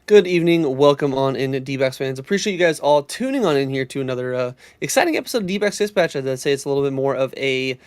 Good evening. Welcome on in, Dbacks fans. Appreciate you guys all tuning on in here to another exciting episode of Dbacks Dispatch. I'd say it's a little bit more of a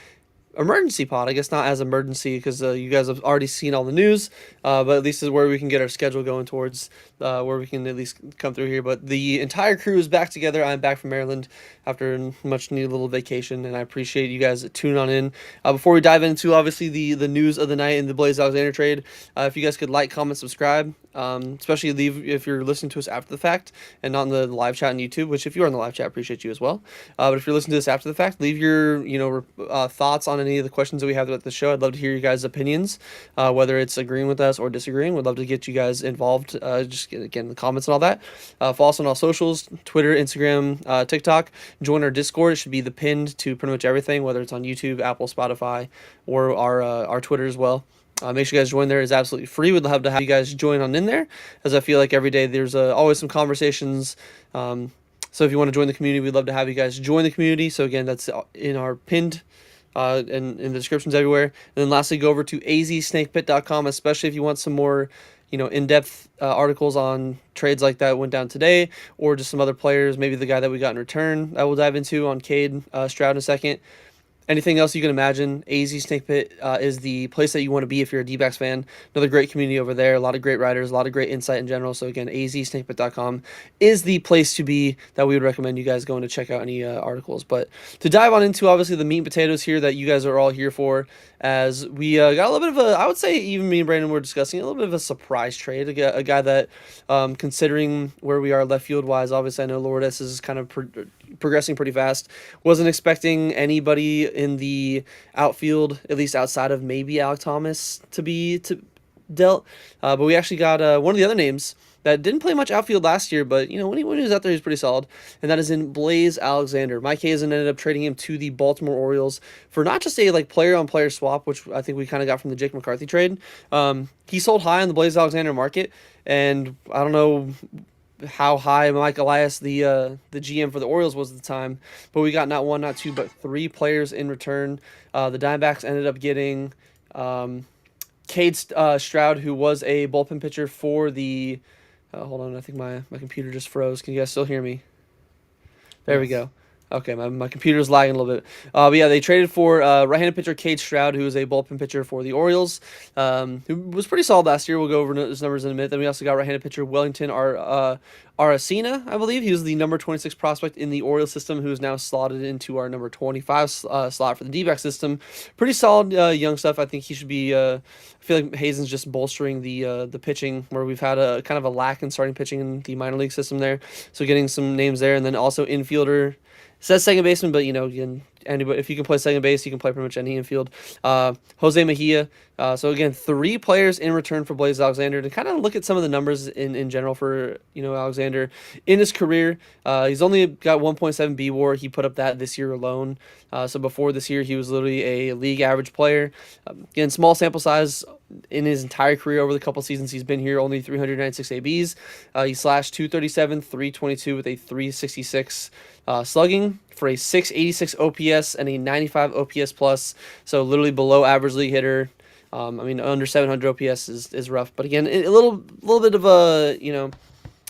emergency pod. I guess not as emergency because you guys have already seen all the news, but at least is where we can get our schedule going towards where we can at least come through here. But the entire crew is back together. I'm back from Maryland after a much needed little vacation, and I appreciate you guys tuning on in. Before we dive into obviously the news of the night and the Blaze Alexander trade, if you guys could like, comment, subscribe, especially leave if you're listening to us after the fact and not in the live chat on YouTube. Which if you are in the live chat, I appreciate you as well. But if you're listening to this after the fact, leave your thoughts on any of the questions that we have throughout the show. I'd love to hear you guys' opinions, whether it's agreeing with us or disagreeing. We'd love to get you guys involved. Just again in the comments and all that. Follow us on all socials: Twitter, Instagram, TikTok. Join our Discord. It should be the pinned to pretty much everything, whether it's on YouTube, Apple, Spotify, or our Twitter as well. Make sure you guys join there. It's absolutely free. We'd love to have you guys join on in there, as I feel like every day there's always some conversations. So if you want to join the community, we'd love to have you guys join the community. So again, that's in our pinned and in the descriptions everywhere. And then lastly, go over to azsnakepit.com, especially if you want some more in-depth articles on trades like that went down today, or just some other players, maybe the guy that we got in return that we'll dive into on Cade Stroud in a second. Anything else you can imagine, AZ Snake Pit is the place that you want to be if you're a D-backs fan. Another great community over there, a lot of great writers, a lot of great insight in general. So again, azsnakepit.com is the place to be that we would recommend you guys going to check out any articles. But to dive on into obviously the meat and potatoes here that you guys are all here for, as we got a little bit of a, I would say even me and Brandon were discussing a little bit of a surprise trade. A guy that, considering where we are left field wise, obviously I know Lourdes is kind of progressing pretty fast. Wasn't expecting anybody in the outfield, at least outside of maybe Alec Thomas, to be dealt. But we actually got one of the other names that didn't play much outfield last year, but when he was out there, he was pretty solid, and that is in Blaze Alexander. Mike Hazen ended up trading him to the Baltimore Orioles for not just a player-on-player swap, which I think we kind of got from the Jake McCarthy trade. He sold high on the Blaze Alexander market, and I don't know how high Mike Elias, the GM for the Orioles, was at the time, but we got not one, not two, but three players in return. The Dbacks ended up getting Cade Stroud, who was a bullpen pitcher for the. Hold on, I think my computer just froze. Can you guys still hear me? There we Yes. go. Okay, my computer's lagging a little bit. But yeah, they traded for right-handed pitcher Cade Stroud, who is a bullpen pitcher for the Orioles, who was pretty solid last year. We'll go over his numbers in a minute. Then we also got right-handed pitcher Wellington Aracena, I believe. He was the number 26 prospect in the Orioles system, who is now slotted into our number 25 slot for the D-back system. Pretty solid young stuff. I think he should be. I feel like Hazen's just bolstering the pitching, where we've had a kind of a lack in starting pitching in the minor league system there. So getting some names there, and then also infielder. Says second baseman, but again, anybody, if you can play second base, you can play pretty much any infield. Jose Mejia. So again, three players in return for Blaze Alexander. To kind of look at some of the numbers in general for Alexander in his career, he's only got 1.7 B WAR. He put up that this year alone. So before this year, he was literally a league average player. Again, small sample size in his entire career over the couple seasons he's been here, only 396 ABs. He slashed 237, 322 with a 366 slugging for a 686 OPS and a 95 OPS plus. So literally below average league hitter. Under 700 OPS is rough, but again, a little bit of a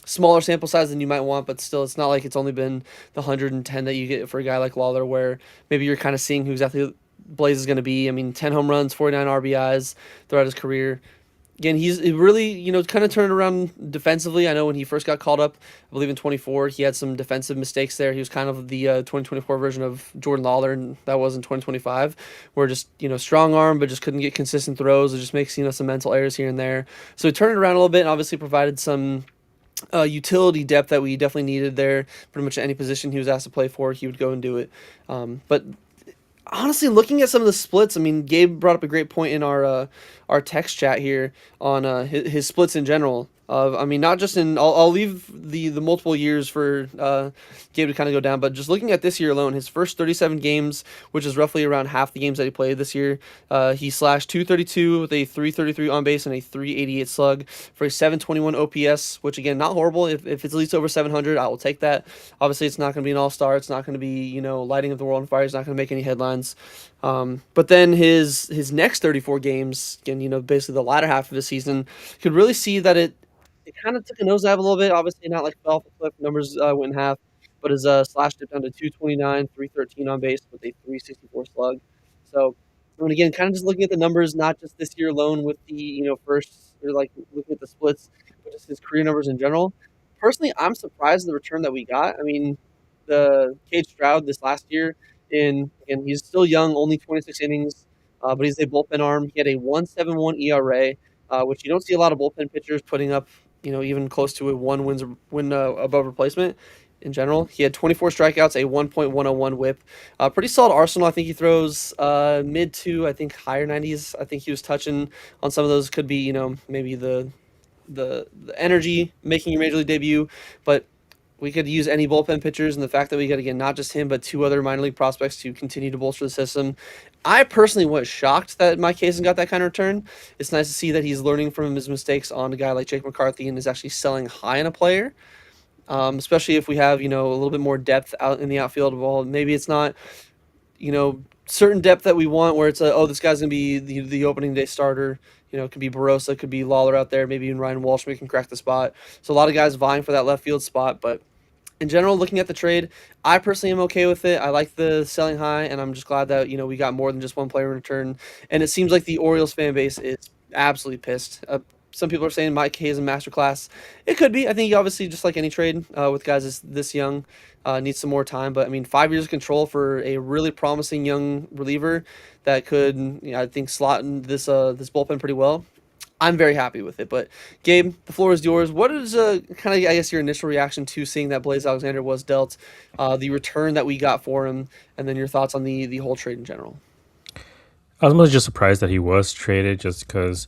smaller sample size than you might want, but still, it's not like it's only been the 110 that you get for a guy like Lawler, where maybe you're kind of seeing who exactly Blaze is going to be. 10 home runs, 49 RBIs throughout his career. Again, he's really, kind of turned around defensively. I know when he first got called up, I believe in 24, he had some defensive mistakes there. He was kind of the 2024 version of Jordan Lawler, and that was in 2025, where just, strong arm, but just couldn't get consistent throws. It just makes, some mental errors here and there. So he turned it around a little bit and obviously provided some utility depth that we definitely needed there. Pretty much any position he was asked to play for, he would go and do it. But honestly, looking at some of the splits, Gabe brought up a great point in our text chat here on his splits in general. Not just in. I'll leave the multiple years for Gabe to kind of go down, but just looking at this year alone, his first 37 games, which is roughly around half the games that he played this year, he slashed 232 with a 333 on base and a 388 slug for a 721 OPS, which again, not horrible. If it's at least over 700, I will take that. Obviously, it's not going to be an all-star. It's not going to be lighting up the world on fire. It's not going to make any headlines. But then his next 34 games, again, basically the latter half of the season, could really see that it kind of took a nosedive a little bit. Obviously, not like fell off a cliff. Numbers went in half, but his slash dipped down to 229, 313 on base with a 364 slug. So, and again, kind of just looking at the numbers, not just this year alone with the first or like looking at the splits, but just his career numbers in general. Personally, I'm surprised at the return that we got. I mean, the Cade Stroud this last year, in again, he's still young, only 26 innings, but he's a bullpen arm. He had a 1.71 ERA, which you don't see a lot of bullpen pitchers putting up, even close to a win above replacement. In general, he had 24 strikeouts, a 1.101 WHIP, pretty solid arsenal. I think he throws mid to I think higher 90s. I think he was touching on some of those. Could be maybe the energy making your major league debut, but we could use any bullpen pitchers, and the fact that we got again not just him but two other minor league prospects to continue to bolster the system. I personally was shocked that Mike Hazen got that kind of return. It's nice to see that he's learning from his mistakes on a guy like Jake McCarthy and is actually selling high in a player. Especially if we have a little bit more depth out in the outfield. Well, maybe it's not certain depth that we want where it's this guy's gonna be the opening day starter. It could be Barossa, it could be Lawler out there, maybe even Ryan Walsh can crack the spot. So a lot of guys vying for that left field spot, but in general, looking at the trade, I personally am okay with it. I like the selling high, and I'm just glad that we got more than just one player in return. And it seems like the Orioles fan base is absolutely pissed. Some people are saying Mike Hayes and masterclass. It could be. I think obviously just like any trade with guys this young, needs some more time. But I mean, 5 years of control for a really promising young reliever that could, I think, slot in this bullpen pretty well. I'm very happy with it. But Gabe, the floor is yours. What is kind of I guess your initial reaction to seeing that Blaze Alexander was dealt, the return that we got for him, and then your thoughts on the whole trade in general? I was mostly just surprised that he was traded, just because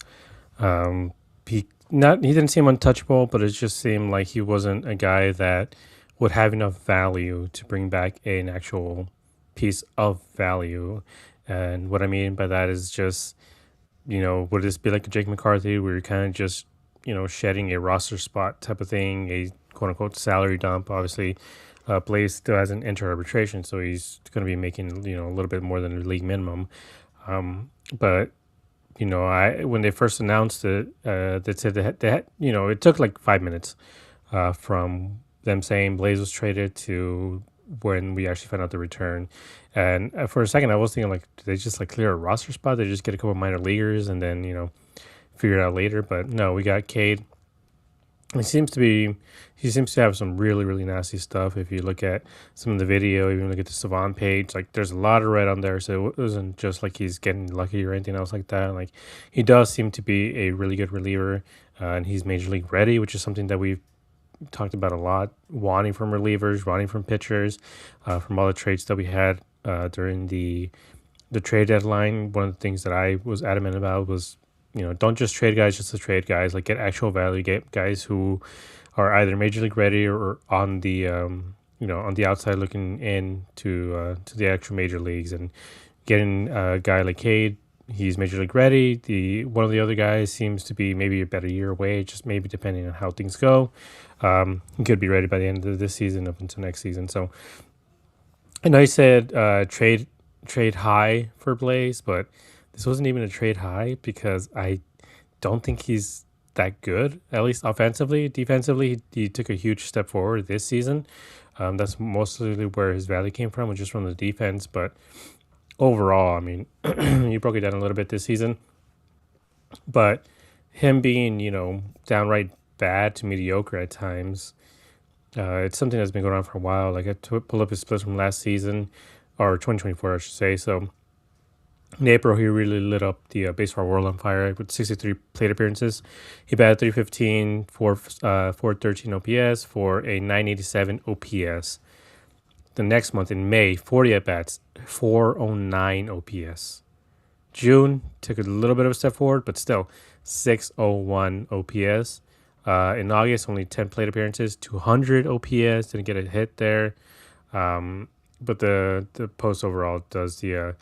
he didn't seem untouchable, but it just seemed like he wasn't a guy that would have enough value to bring back an actual piece of value. And what I mean by that is just, would this be like a Jake McCarthy where you're kind of just, shedding a roster spot type of thing, a quote unquote salary dump? Obviously, Blaze still hasn't entered arbitration, so he's going to be making, a little bit more than the league minimum. But I when they first announced it, they said it took like 5 minutes from them saying Blaze was traded to when we actually found out the return. And for a second, I was thinking like, did they just like clear a roster spot? They just get a couple of minor leaguers and then figure it out later. But no, we got Cade. He seems to have some really, really nasty stuff. If you look at some of the video, even look at the Savant page, like there's a lot of red on there. So it wasn't just like he's getting lucky or anything else like that. Like he does seem to be a really good reliever, and he's major league ready, which is something that we've talked about a lot, wanting from relievers, wanting from pitchers, from all the trades that we had during the trade deadline. One of the things that I was adamant about was, don't just trade guys just to trade guys. Like, get actual value, get guys who are either major league ready or on the on the outside looking in to the actual major leagues. And getting a guy like Cade, he's major league ready. The one of the other guys seems to be maybe about a year away, just maybe depending on how things go. He could be ready by the end of this season up until next season. So I know he said trade high for Blaze, but this wasn't even a trade high because I don't think he's that good, at least offensively. Defensively, he took a huge step forward this season. That's mostly where his value came from, was just from the defense. But overall, I mean, you broke it down a little bit this season. But him being, downright bad to mediocre at times, it's something that's been going on for a while. Like I pull up his splits from last season, or 2024, I should say. So in April, he really lit up the baseball world on fire with 63 plate appearances. He batted 315, 413 OPS for a 987 OPS. The next month in May, 40 at bats, 409 OPS. June took a little bit of a step forward, but still 601 OPS. In August, only 10 plate appearances, 200 OPS. Didn't get a hit there. But the post overall does the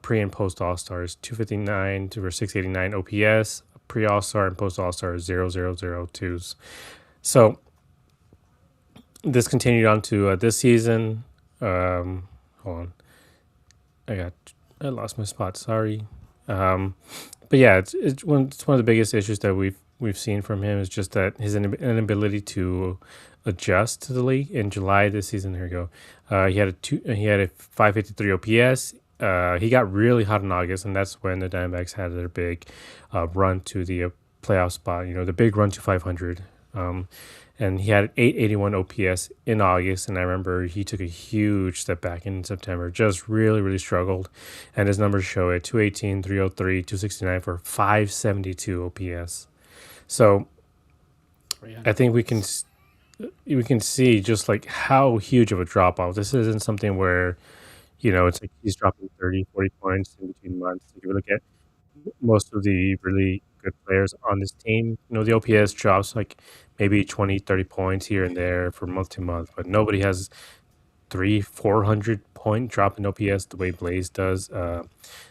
pre and post All-Stars, 259 to 689 OPS, pre All-Star and post All-Star 0002s. So this continued on to this season. Hold on. I lost my spot. Sorry. But yeah, it's one of the biggest issues that we've we've seen from him is just that his inability to adjust to the league. In July this season, here we go. He had a 553 OPS. He got really hot in August, and that's when the Diamondbacks had their big run to the playoff spot. You know, the big run to 500. And he had 881 OPS in August, and I remember he took a huge step back in September. Just really, really struggled, and his numbers show it: 218, 303, 269 for 572 OPS. So I think we can see just like how huge of a drop off. This isn't something where, you know, it's like he's dropping 30, 40 points in between months. If you look at most of the really good players on this team, you know, the OPS drops like maybe 20, 30 points here and there for month to month, but nobody has 400 point drop in OPS the way Blaze does.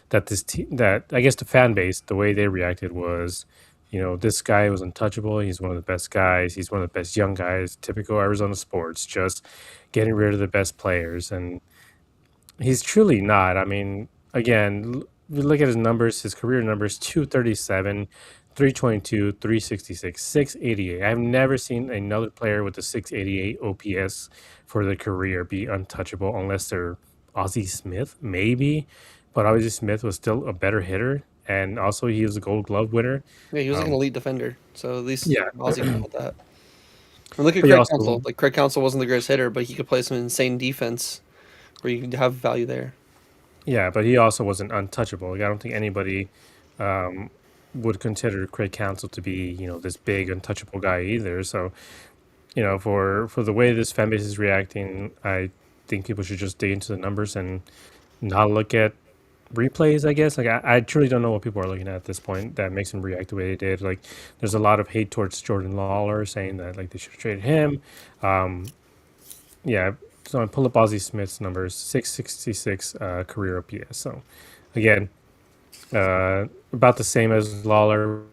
That this team, that I guess the fan base, the way they reacted was, you know, this guy was untouchable. He's one of the best guys. He's one of the best young guys. Typical Arizona sports, just getting rid of the best players, and he's truly not. I mean, again, you look at his numbers, his career numbers: 237, 322, 366, 688. I've never seen another player with a 688 OPS for the career be untouchable unless they're Ozzie Smith, maybe. But Ozzie Smith was still a better hitter. And also, he was a gold glove winner. Yeah, he was like an Um, elite defender, so at least yeah. Ozzy can help that. And look at But he Craig also, Counsell. Like Craig Counsell wasn't the greatest hitter, but he could play some insane defense where you could have value there. yeah, but he also wasn't untouchable. Like, I don't think anybody um, would consider Craig Counsell to be, you know, this big untouchable guy either. So, you know, for the way this fan base is reacting, I think people should just dig into the numbers and not look at replays, I guess. Like, I truly don't know what people are looking at this point that makes them react the way they did. Like, there's a lot of hate towards Jordan Lawler, saying that like they should have traded him. Um, yeah, so I pull up Ozzie Smith's numbers: 666 career OPS. So again, about the same as Lawler,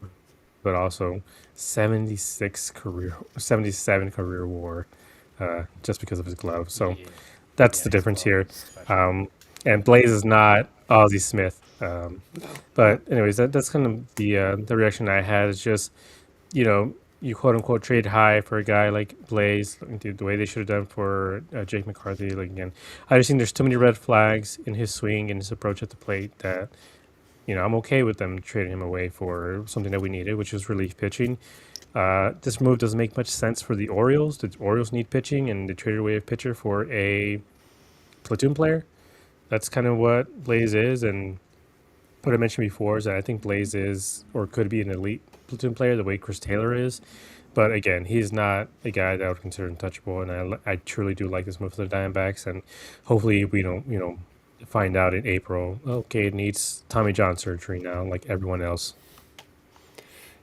but also 77 career WAR, just because of his glove. So Yeah, that's yeah, the his difference glove here. is special. Um, and Blaze is not Ozzie Smith. No, But anyways, that's kind of the reaction I had. Is just, you know, you quote unquote trade high for a guy like Blaze, like, the way they should have done for Jake McCarthy. Like, again, I just think there's too many red flags in his swing and his approach at the plate that, you know, I'm okay with them trading him away for something that we needed, which was relief pitching. This move doesn't make much sense for the Orioles. The Orioles need pitching, and they traded away a pitcher for a platoon player. That's kind of what Blaze is, and what I mentioned before is that I think Blaze is or could be an elite platoon player the way Chris Taylor is. But again, he's not a guy that I would consider untouchable, and I truly do like this move for the Diamondbacks, and hopefully we don't, you know, find out in April, okay, it needs Tommy John surgery now, like everyone else.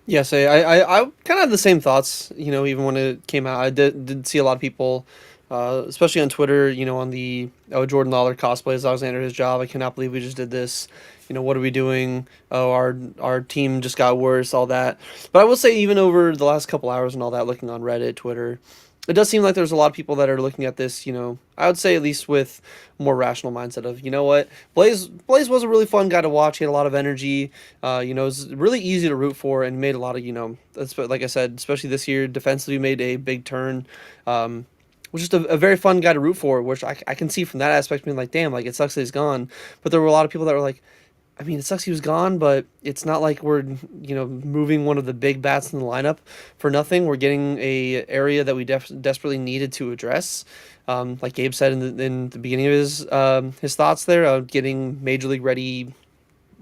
yes, I kind of had the same thoughts. You know, even when it came out, I did see a lot of people, especially on Twitter. You know, on the Jordan Lawler cosplays Alexander his job. I cannot believe we just did this. You know, what are we doing? Oh, our team just got worse. All that. But I will say, even over the last couple hours and all that, looking on Reddit, Twitter, it does seem like there's a lot of people that are looking at this, you know, I would say at least with more rational mindset of, you know what, Blaze was a really fun guy to watch. He had a lot of energy. You know, it was really easy to root for and made a lot of, you know, that's like I said, especially this year, defensively made a big turn. Was just a very fun guy to root for, which I can see from that aspect being like, damn, like it sucks that he's gone. But there were a lot of people that were like, I mean, it sucks he was gone, but it's not like we're, you know, moving one of the big bats in the lineup for nothing. We're getting a area that we desperately needed to address. Like Gabe said in the beginning of his thoughts there, getting major league ready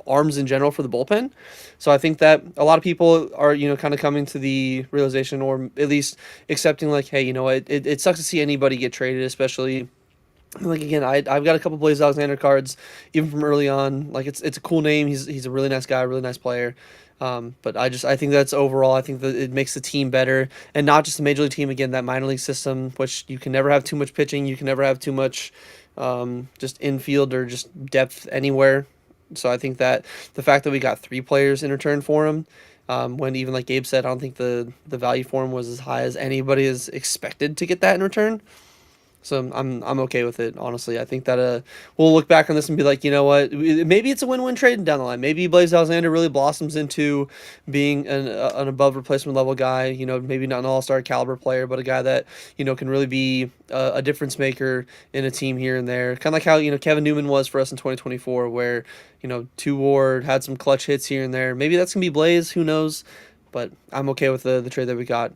arms in general for the bullpen. So I think that a lot of people are, you know, kind of coming to the realization, or at least accepting, like, hey, you know, it sucks to see anybody get traded, especially like again, I've got a couple Blaze Alexander cards, even from early on. Like it's a cool name. He's a really nice guy, really nice player. But I think that's overall. I think that it makes the team better, and not just the major league team. Again, that minor league system, which you can never have too much pitching. You can never have too much, just infield or just depth anywhere. So I think that the fact that we got three players in return for him, when even like Gabe said, I don't think the value for him was as high as anybody is expected to get that in return. So I'm okay with it, honestly. I think that we'll look back on this and be like, you know what, maybe it's a win-win trade down the line. Maybe Blaze Alexander really blossoms into being an above replacement level guy. You know, maybe not an all-star caliber player, but a guy that can really be a difference maker in a team here and there. Kind of like how Kevin Newman was for us in 2024, where two Ward had some clutch hits here and there. Maybe that's gonna be Blaze. Who knows? But I'm okay with the trade that we got.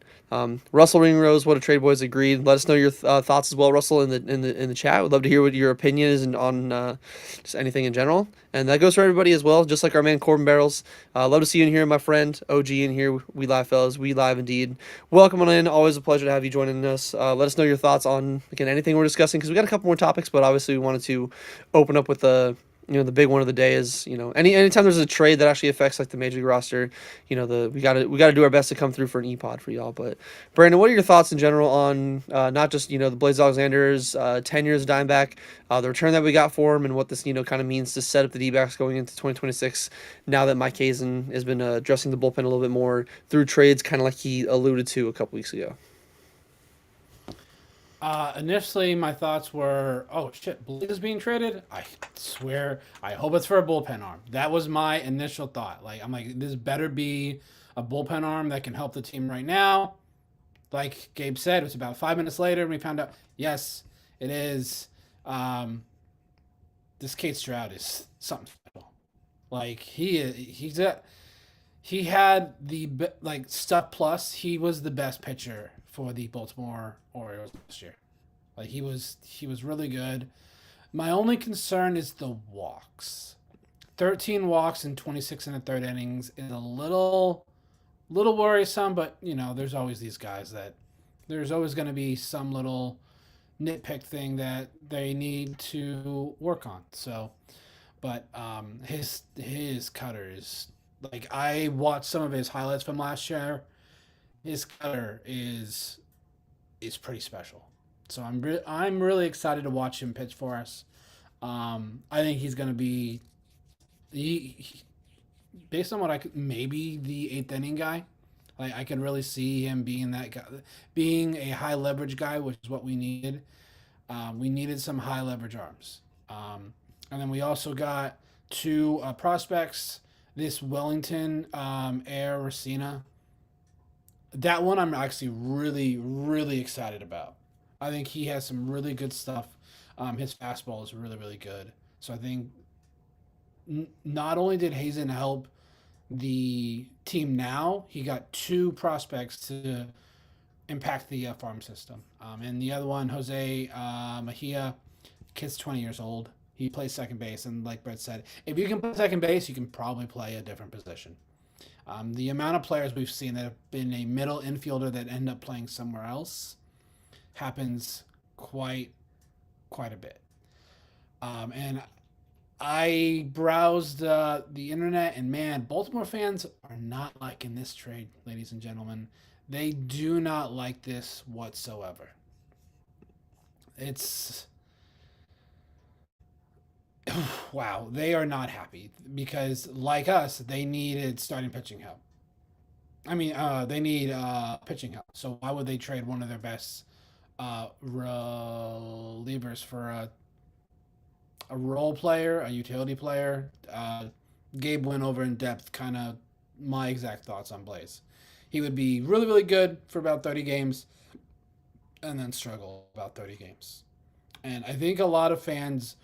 Russell Ringrose, what a trade boys agreed. Let us know your thoughts as well, Russell, in the chat. We'd love to hear what your opinion is on just anything in general. And that goes for everybody as well, just like our man Corbin Barrels. Love to see you in here, my friend. OG in here. We live, fellas. We live indeed. Welcome on in. Always a pleasure to have you joining us. Let us know your thoughts on, again, anything we're discussing, because we got a couple more topics, but obviously we wanted to open up with the big one of the day is anytime there's a trade that actually affects like the major league roster, we gotta do our best to come through for an e-pod for y'all. But Brandon, what are your thoughts in general on not just the Blaze Alexander's 10 years of Dimeback, the return that we got for him, and what this kind of means to set up the D-backs going into 2026 now that Mike Hazen has been addressing the bullpen a little bit more through trades, kind of like he alluded to a couple weeks ago. Initially, my thoughts were, "Oh shit, Blake is being traded." I swear, I hope it's for a bullpen arm. That was my initial thought. Like, I'm like, this better be a bullpen arm that can help the team right now. Like Gabe said, it was about 5 minutes later, and we found out, yes, it is. Um, this Kate Stroud is something special. Like he had the like stuff plus. He was the best pitcher for the Baltimore Orioles last year. Like he was really good. My only concern is the walks. 13 walks in 26 and a third innings is a little worrisome, but there's always these guys that there's always going to be some little nitpick thing that they need to work on. So, but his cutter is like I watched some of his highlights from last year. His cutter is pretty special. So I'm really excited to watch him pitch for us. I think he's going to be he based on what I could maybe the eighth inning guy. Like I could really see him being that guy, being a high leverage guy, which is what we needed. We needed some high leverage arms, and then we also got two prospects. This Wellington Air Racina. That one I'm actually really really excited about. I think he has some really good stuff. His fastball is really really good. So I think not only did Hazen help the team now, he got two prospects to impact the farm system. And the other one, Jose Mejia, kid's 20 years old. He plays second base, and like Brett said, if you can play second base, you can probably play a different position. The amount of players we've seen that have been a middle infielder that end up playing somewhere else happens quite a bit. And I browsed the internet, and man, Baltimore fans are not liking this trade, ladies and gentlemen. They do not like this whatsoever. It's wow, they are not happy because, like us, they needed starting pitching help. I mean, they need pitching help. So why would they trade one of their best relievers for a role player, a utility player? Gabe went over in depth, kind of my exact thoughts on Blaze. He would be really, really good for about 30 games and then struggle about 30 games. And I think a lot of fans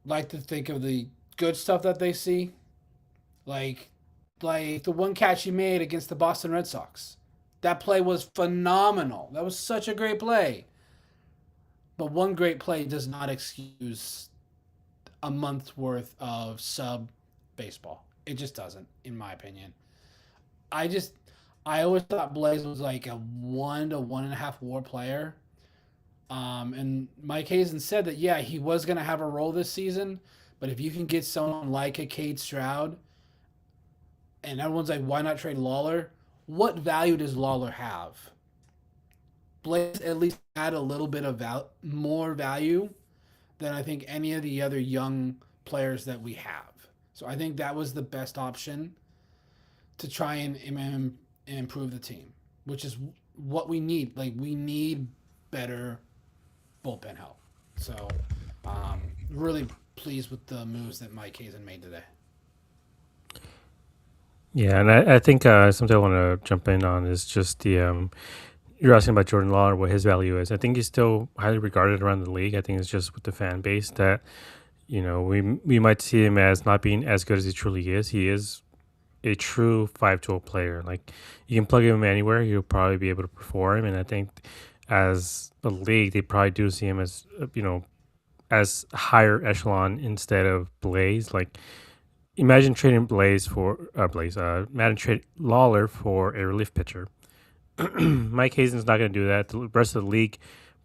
like to think of the good stuff that they see, like like the one catch he made against the Boston Red Sox. That play was phenomenal. That was such a great play. But one great play does not excuse a month's worth of sub baseball. It just doesn't, in my opinion. I just I always thought Blaze was like a 1 to 1.5 WAR player. And Mike Hazen said that yeah, he was gonna have a role this season, but if you can get someone like a Cade Stroud, and everyone's like, why not trade Lawler? What value does Lawler have? Blaze at least had a little bit of more value than I think any of the other young players that we have. So I think that was the best option to try and improve the team, which is what we need. Like we need better bullpen help. So, really pleased with the moves that Mike Hazen made today. Yeah, and I think something I want to jump in on is just the you're asking about Jordan Lawler, what his value is. I think he's still highly regarded around the league. I think it's just with the fan base that we might see him as not being as good as he truly is. He is a true 5-tool player. Like, you can plug him anywhere, he'll probably be able to perform. And I think as a league, they probably do see him as as higher echelon instead of Blaze. Like, imagine trading imagine trade Lawler for a relief pitcher. Mike Hazen's not going to do that. The rest of the league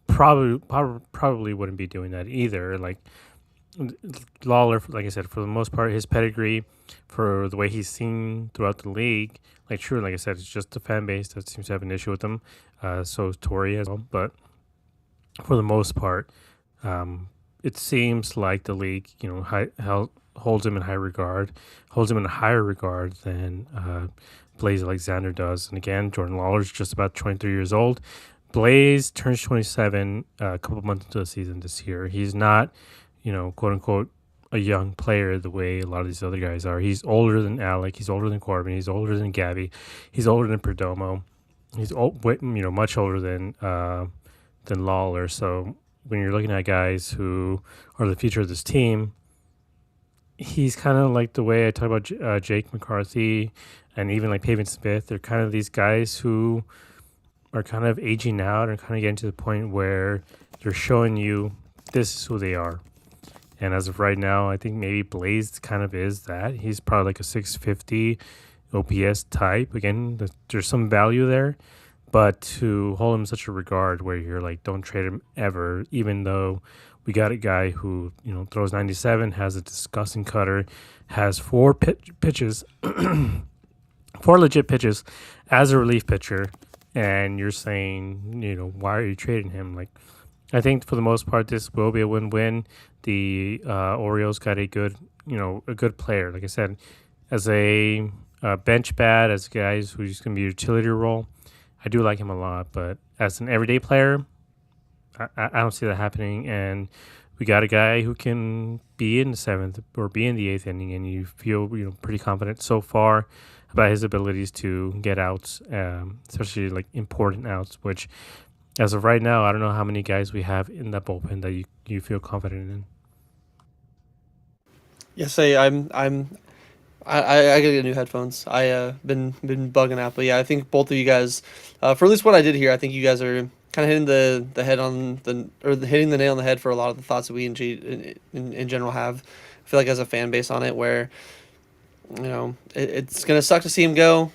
probably wouldn't be doing that either. Like, Lawler, like I said, for the most part, his pedigree, for the way he's seen throughout the league, like, true, like I said, it's just the fan base that seems to have an issue with him. So is Torrey as well. But for the most part, it seems like the league, holds him in high regard, holds him in a higher regard than Blaze Alexander does. And again, Jordan Lawler's just about 23 years old. Blaze turns 27 a couple months into the season this year. He's not, quote unquote, a young player the way a lot of these other guys are. He's older than Alec. He's older than Corbin. He's older than Gabby. He's older than Perdomo. He's much older than Lawler. So when you're looking at guys who are the future of this team, he's kind of like the way I talk about Jake McCarthy and even like Pavin Smith. They're kind of these guys who are kind of aging out and kind of getting to the point where they're showing you this is who they are. And as of right now, I think maybe Blaze kind of is that. He's probably like a 650 OPS type. Again, there's some value there. But to hold him in such a regard where you're like, don't trade him ever, even though we got a guy who, throws 97, has a disgusting cutter, has 4 pitches, 4 legit pitches as a relief pitcher, and you're saying, why are you trading him? Like, I think for the most part, this will be a win-win. The Orioles got a good player. Like I said, as a bench bat, as guys who's going to be a utility role, I do like him a lot. But as an everyday player, I don't see that happening. And we got a guy who can be in the 7th or be in the 8th inning, and you feel pretty confident so far about his abilities to get outs, especially like important outs, which as of right now, I don't know how many guys we have in that bullpen that you feel confident in. Yes, I gotta get new headphones. I been bugging out, but yeah, I think both of you guys, for at least what I did here, I think you guys are kind of hitting the head on hitting the nail on the head for a lot of the thoughts that we in general have. I feel like as a fan base on it, where it's gonna suck to see him go.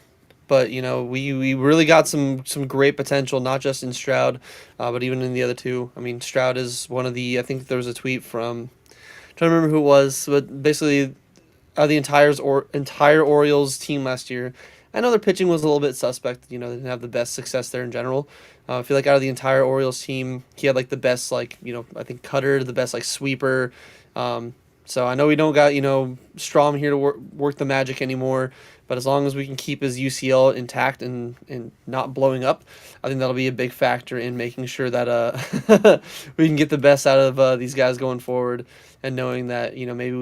But, we really got some great potential, not just in Stroud, but even in the other two. I mean, Stroud is one of the, I think there was a tweet from, I'm trying to remember who it was, but basically the entire Orioles team last year. I know their pitching was a little bit suspect. They didn't have the best success there in general. I feel like out of the entire Orioles team, he had like the best, I think cutter, the best sweeper. So I know we don't got, Strom here to work the magic anymore. But as long as we can keep his UCL intact and not blowing up, I think that'll be a big factor in making sure that we can get the best out of these guys going forward, and knowing that maybe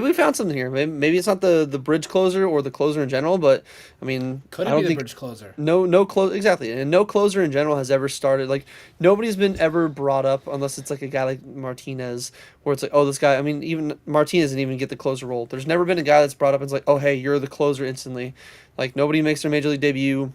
we found something here. Maybe it's not the bridge closer or the closer in general, but I mean, Could I it don't be the think bridge closer? no close exactly, and no closer in general has ever started. Like, nobody's been ever brought up unless it's like a guy like Martinez, where it's like, oh, this guy. I mean, even Martinez didn't even get the closer role. There's never been a guy that's brought up and it's like, oh, hey, you're the closer instantly. Like, nobody makes their major league debut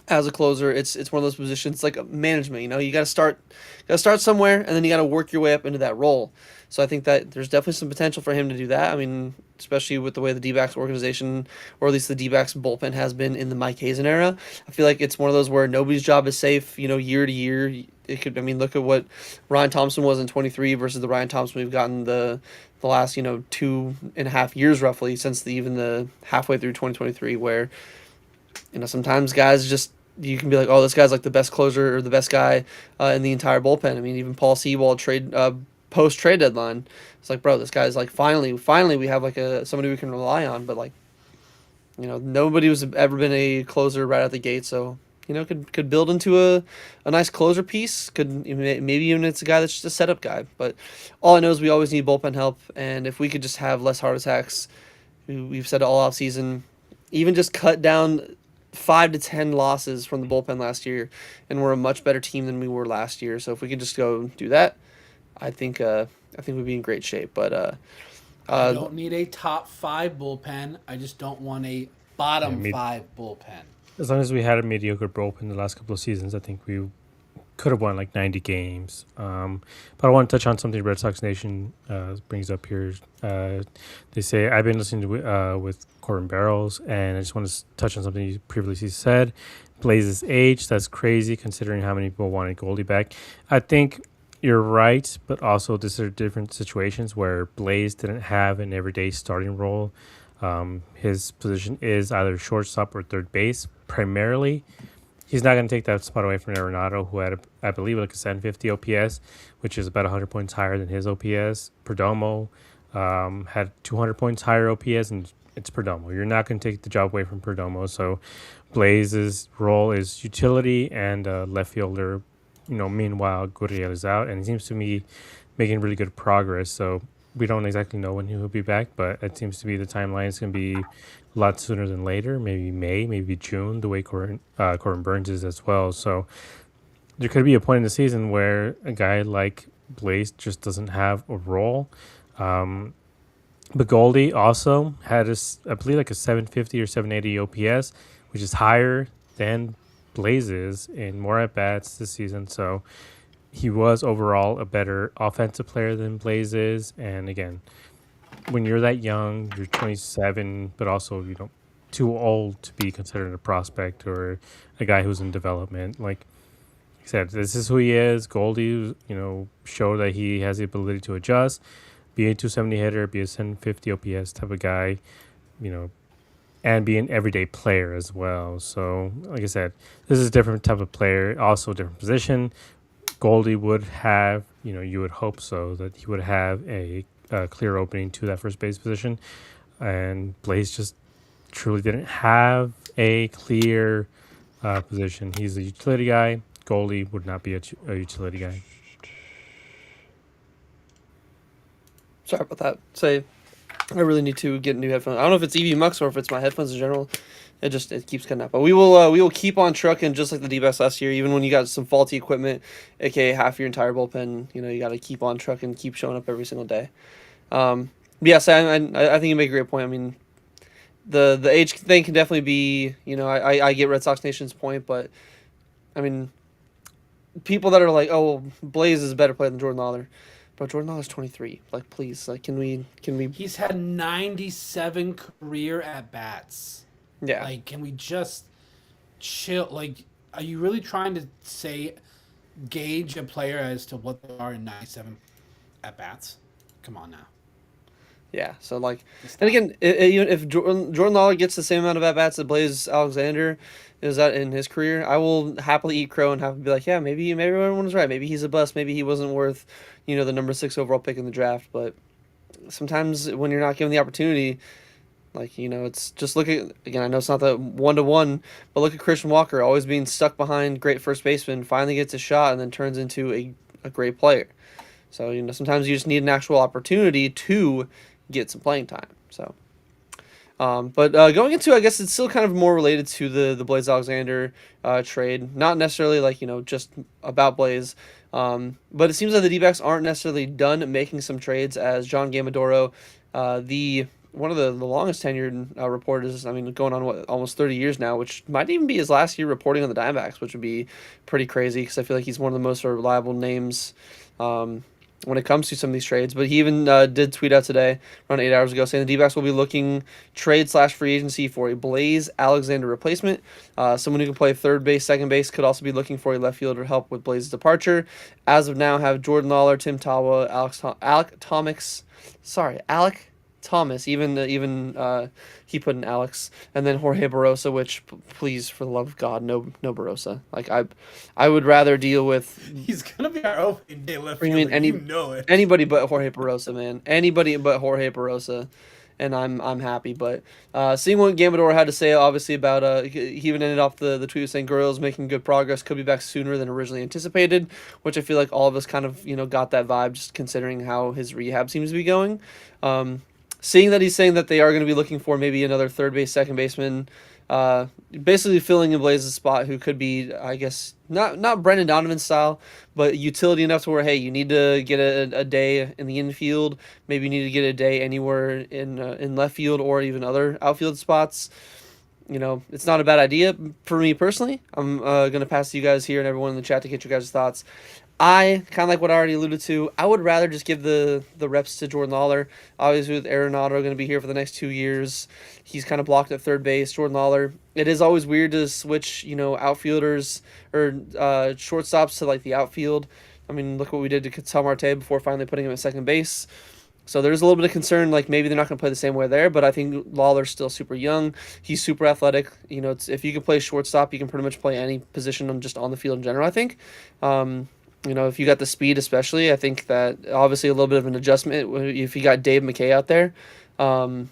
as a closer. It's one of those positions like management. You got to start somewhere, and then you got to work your way up into that role. So I think that there's definitely some potential for him to do that. I mean, especially with the way the Dbacks organization, or at least the Dbacks bullpen, has been in the Mike Hazen era. I feel like it's one of those where nobody's job is safe, year to year. It could, I mean, look at what Ryan Thompson was in 23 versus the Ryan Thompson we've gotten the last, 2.5 years roughly, since even the halfway through 2023, where, sometimes guys just, you can be like, oh, this guy's like the best closer or the best guy in the entire bullpen. I mean, even Paul Sewald post trade deadline, it's like, bro, this guy's like, finally we have like somebody we can rely on. But nobody was ever been a closer right out the gate. So could build into a nice closer piece. Maybe even it's a guy that's just a setup guy. But all I know is we always need bullpen help, and if we could just have less heart attacks, we've said it all off season, even just cut down 5 to 10 losses from the bullpen last year, and we're a much better team than we were last year. So if we could just go do that, I think we'd be in great shape. But I don't need a top 5 bullpen. I just don't want a bottom 5 bullpen. As long as we had a mediocre bullpen the last couple of seasons, I think we could have won like 90 games. But I want to touch on something Red Sox Nation brings up here. They say, I've been listening to with Corbin Barrels, and I just want to touch on something you previously said. Blaze's age, that's crazy considering how many people wanted Goldie back. I think you're right, but also these are different situations where Blaze didn't have an everyday starting role. His position is either shortstop or third base primarily. He's not going to take that spot away from Arenado, who had, I believe, like a 750 OPS, which is about 100 points higher than his OPS. Perdomo had 200 points higher OPS, and it's Perdomo. You're not going to take the job away from Perdomo. So Blaze's role is utility and left fielder. Meanwhile, Gurriel is out, and he seems to be making really good progress. So we don't exactly know when he will be back, but it seems to be the timeline is going to be a lot sooner than later, maybe May, maybe June, the way Corbin Burns is as well. So there could be a point in the season where a guy like Blaze just doesn't have a role. But Goldie also had, I believe, like a 750 or 780 OPS, which is higher than Blaze's in more at-bats this season. So he was overall a better offensive player than Blaze is. And again, when you're that young, you're 27, but also too old to be considered a prospect or a guy who's in development. Like I said, this is who he is. Goldie, showed that he has the ability to adjust, be a 270 hitter, be a 750 OPS type of guy, and be an everyday player as well. So, like I said, this is a different type of player, also a different position. Goldie would have, you would hope so, that he would have a clear opening to that first base position. And Blaze just truly didn't have a clear position. He's a utility guy. Goldie would not be a utility guy. Sorry about that. I really need to get new headphones. I don't know if it's EV Mux or if it's my headphones in general. It keeps cutting out. But we will keep on trucking just like the D-backs last year. Even when you got some faulty equipment, aka half your entire bullpen, you got to keep on trucking, keep showing up every single day. Yes, I think you make a great point. I mean, the age thing can definitely be, I get Red Sox Nation's point, but I mean, people that are like, oh, Blaze is a better player than Jordan Lawler. But Jordan Lawler's 23. Like, please, can we? He's had 97 career at bats. Yeah. Like, can we just chill? Like, are you really trying to gauge a player as to what they are in 97 at bats? Come on now. Yeah. So and again, if Jordan Lawler gets the same amount of at bats that Blaze Alexander is that in his career, I will happily eat crow and have to be like, yeah, maybe everyone was right. Maybe he's a bust. Maybe he wasn't worth, the number 6 overall pick in the draft. But sometimes when you're not given the opportunity, it's just look at, again, I know it's not the 1-to-1, but look at Christian Walker, always being stuck behind great first baseman, finally gets a shot and then turns into a great player. So, sometimes you just need an actual opportunity to get some playing time. So, but going into, I guess it's still kind of more related to the Blaze Alexander trade, not necessarily just about Blaze, but it seems like the D-backs aren't necessarily done making some trades, as John Gamadoro, one of the longest tenured reporters, going on almost 30 years now, which might even be his last year reporting on the Dbacks, which would be pretty crazy because I feel like he's one of the most reliable names when it comes to some of these trades. But he even did tweet out today, around 8 hours ago, saying the D-backs will be looking trade/free agency for a Blaze Alexander replacement. Someone who can play third base, second base, could also be looking for a left fielder to help with Blaze's departure. As of now, have Jordan Lawler, Tim Tawa, Alec Thomas, even he put in Alex, and then Jorge Barosa, which please, for the love of God, no Barosa. I would rather deal with. He's gonna be our opening day left fielder. Anybody but Jorge Barosa, man. Anybody but Jorge Barosa. and I'm happy. But seeing what Gambador had to say, obviously about he even ended off the tweet saying Gurriel's making good progress, could be back sooner than originally anticipated, which I feel like all of us kind of got that vibe just considering how his rehab seems to be going. Um, Seeing that he's saying that they are going to be looking for maybe another third base, second baseman, basically filling in Blaze's spot, who could be, I guess, not Brendan Donovan style, but utility enough to where, hey, you need to get a day in the infield, maybe you need to get a day anywhere in left field or even other outfield spots. It's not a bad idea for me personally. I'm going to pass to you guys here and everyone in the chat to get your guys' thoughts. I kind of like what I already alluded to. I would rather just give the reps to Jordan Lawler. Obviously, with Arenado going to be here for the next 2 years, he's kind of blocked at third base. Jordan Lawler. It is always weird to switch, outfielders or shortstops to like the outfield. I mean, look what we did to Ketel Marte before finally putting him at second base. So there's a little bit of concern, like maybe they're not going to play the same way there, but I think Lawler's still super young. He's super athletic. If you can play shortstop, you can pretty much play any position just on the field in general, I think. If you got the speed, especially, I think that obviously a little bit of an adjustment if you got Dave McKay out there, kind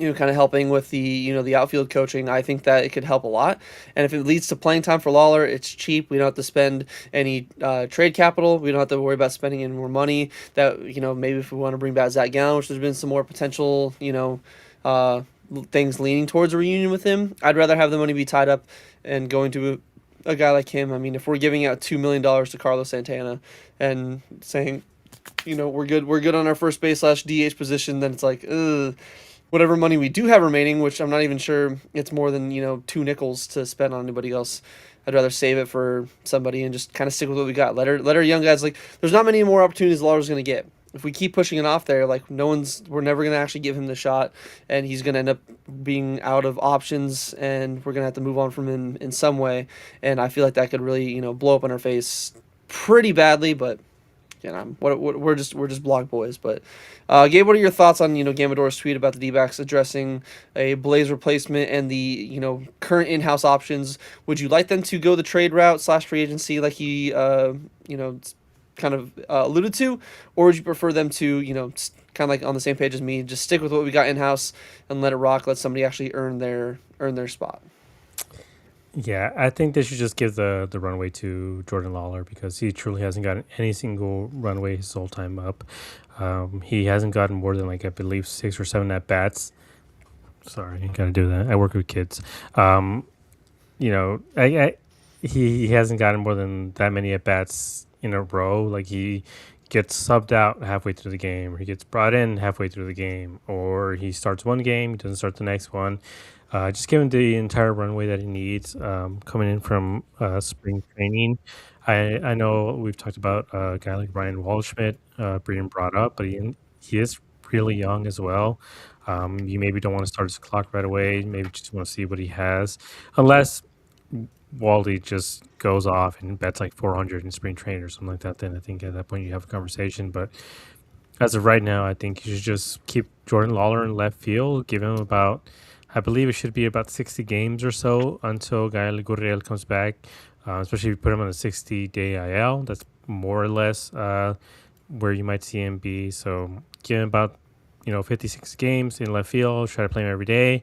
of helping with the outfield coaching. I think that it could help a lot. And if it leads to playing time for Lawler, it's cheap. We don't have to spend any trade capital. We don't have to worry about spending any more money. That maybe if we want to bring back Zach Gallen, which there's been some more potential things leaning towards a reunion with him. I'd rather have the money be tied up and going to a guy like him. I mean, if we're giving out $2 million to Carlos Santana and saying, we're good on our first base / DH position, then it's like, whatever money we do have remaining, which I'm not even sure it's more than, 2 nickels to spend on anybody else. I'd rather save it for somebody and just kind of stick with what we got. Let our young guys, like, there's not many more opportunities Lawler's going to get. If we keep pushing it off there, like we're never going to actually give him the shot, and he's going to end up being out of options, and we're going to have to move on from him in some way. And I feel like that could really, blow up in our face pretty badly, but we're just blog boys. But Gabe, what are your thoughts on Gambador's tweet about the D-backs addressing a Blaze replacement and the current in-house options? Would you like them to go the trade route / free agency like he kind of alluded to, or would you prefer them to kind of like on the same page as me, just stick with what we got in-house and let it rock, let somebody actually earn their spot? Yeah, I think they should just give the runway to Jordan Lawler because he truly hasn't gotten any single runway his whole time up. He hasn't gotten more than, like, I believe 6 or 7 at bats. Sorry, gotta do that. I work with kids. He hasn't gotten more than that many at bats in a row. Like, he gets subbed out halfway through the game, or he gets brought in halfway through the game, or he starts one game, he doesn't start the next one. Just give him the entire runway that he needs coming in from spring training. I know we've talked about a guy like Ryan Waldschmidt being brought up, but he is really young as well. You maybe don't want to start his clock right away. Maybe just want to see what he has, unless Waldy just goes off and bets like 400 in spring training or something like that. Then I think at that point you have a conversation. But as of right now, I think you should just keep Jordan Lawler in left field. Give him about, I believe it should be about 60 games or so until Gael Gurriel comes back, especially if you put him on a 60-day IL. That's more or less where you might see him be. So give him about 56 games in left field. Try to play him every day.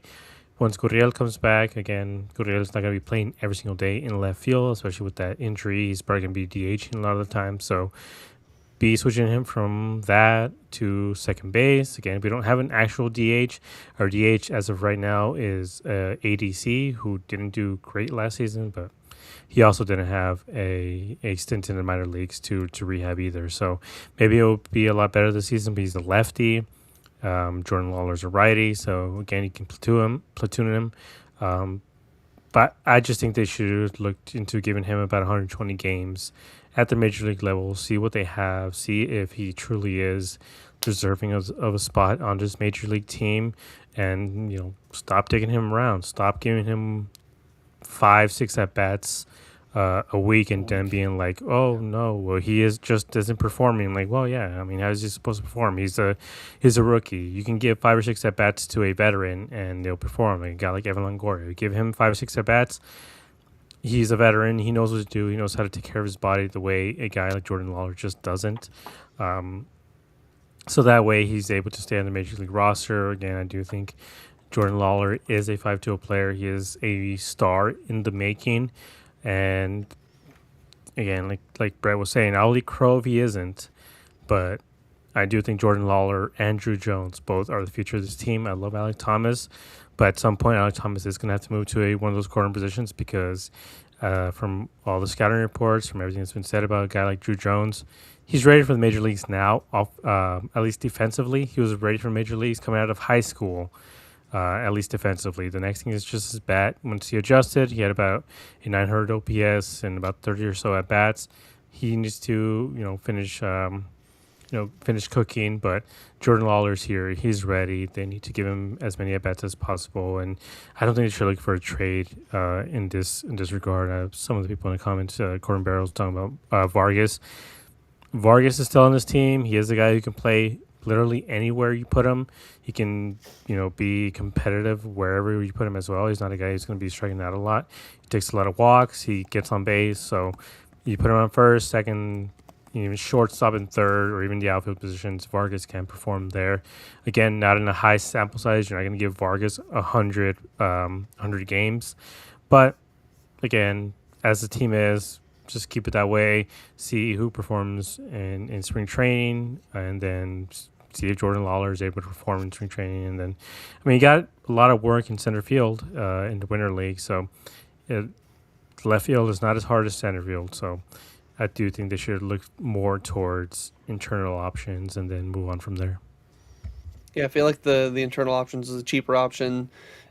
Once Gurriel comes back, again, Gurriel is not going to be playing every single day in left field, especially with that injury. He's probably going to be DHing a lot of the time. So be switching him from that to second base. Again, we don't have an actual DH. Our DH as of right now is ADC, who didn't do great last season, but he also didn't have a stint in the minor leagues to rehab either. So maybe it'll be a lot better this season, but he's a lefty. Jordan Lawler's a righty, so again, you can platoon him. But I just think they should look into giving him about 120 games at the major league level, see what they have, see if he truly is deserving of a spot on this major league team, and stop taking him around, stop giving him 5-6 at bats a week and then being like, oh no, well, he just isn't performing. Like, well, yeah, I mean, how is he supposed to perform? He's a rookie. You can give 5 or 6 at bats to a veteran and they'll perform. Like a guy like Evan Longoria, you give him 5 or 6 at bats, he's a veteran. He knows what to do. He knows how to take care of his body the way a guy like Jordan Lawler just doesn't. so that way he's able to stay on the major league roster. Again, I do think Jordan Lawler is a 5-tool player. He is a star in the making, and again, like Brett was saying, I'll eat crow if he isn't, but I do think Jordan Lawler and Drew Jones both are the future of this team. I love Alec Thomas, but at some point, Alec Thomas is going to have to move to one of those corner positions because from all the scouting reports, from everything that's been said about a guy like Drew Jones, he's ready for the major leagues now, at least defensively. He was ready for major leagues coming out of high school. At least defensively. The next thing is just his bat. Once he adjusted, he had about a 900 OPS and about 30 or so at bats. He needs to, finish cooking. But Jordan Lawler's here. He's ready. They need to give him as many at bats as possible. And I don't think they should look for a trade in this regard. Some of the people in the comments, Corbin Barrels talking about Vargas. Vargas is still on this team. He is the guy who can play literally anywhere you put him. He can, be competitive wherever you put him as well. He's not a guy who's going to be striking out a lot. He takes a lot of walks. He gets on base. So you put him on first, second, even shortstop and third, or even the outfield positions. Vargas can perform there. Again, not in a high sample size. You're not going to give Vargas 100 games. But again, as the team is, just keep it that way. See who performs in spring training, and then see if Jordan Lawler is able to perform in spring training. And then, he got a lot of work in center field in the Winter League. So left field is not as hard as center field. So I do think they should look more towards internal options and then move on from there. Yeah, I feel like the internal options is a cheaper option,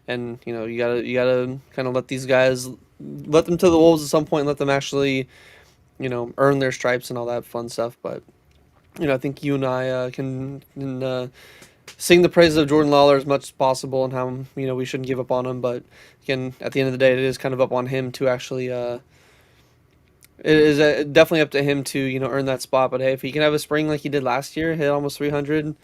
and you gotta kind of let these guys, let them to the wolves at some point, and let them actually earn their stripes and all that fun stuff. But I think you and I can sing the praises of Jordan Lawler as much as possible, and how we shouldn't give up on him. But again, at the end of the day, it is kind of up on him to actually. It is definitely up to him to earn that spot. But hey, if he can have a spring like he did last year, hit almost 300.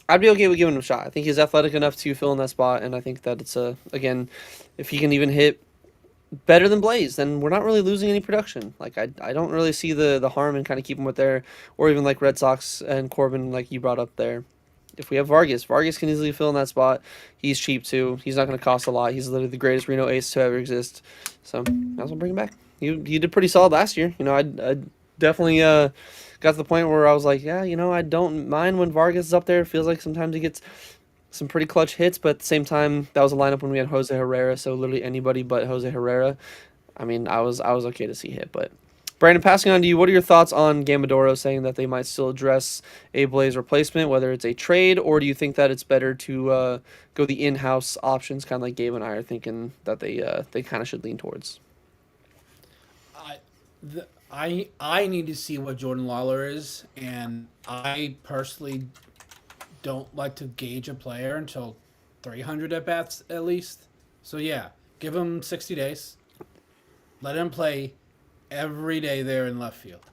I'd be okay with giving him a shot. I think he's athletic enough to fill in that spot, and I think that it's again, if he can even hit better than Blaze, then we're not really losing any production. Like I don't really see the harm in kind of keeping with there, or even like Red Sox and Corbin, like you brought up there. If we have Vargas can easily fill in that spot. He's cheap too. He's not going to cost a lot. He's literally the greatest Reno ace to ever exist. So might as well bring him back. You did pretty solid last year. I definitely got to the point where I was like, yeah, I don't mind when Vargas is up there. It feels like sometimes he gets some pretty clutch hits, but at the same time, that was a lineup when we had Jose Herrera, so literally anybody but Jose Herrera. I was okay to see hit, but Brandon, passing on to you, what are your thoughts on Gamadoro saying that they might still address a Blaze replacement, whether it's a trade, or do you think that it's better to go the in-house options, kind of like Gabe and I are thinking that they kind of should lean towards? I need to see what Jordan Lawler is, and I personally don't like to gauge a player until 300 at bats at least. So yeah, give him 60 days. Let him play every day there in left field,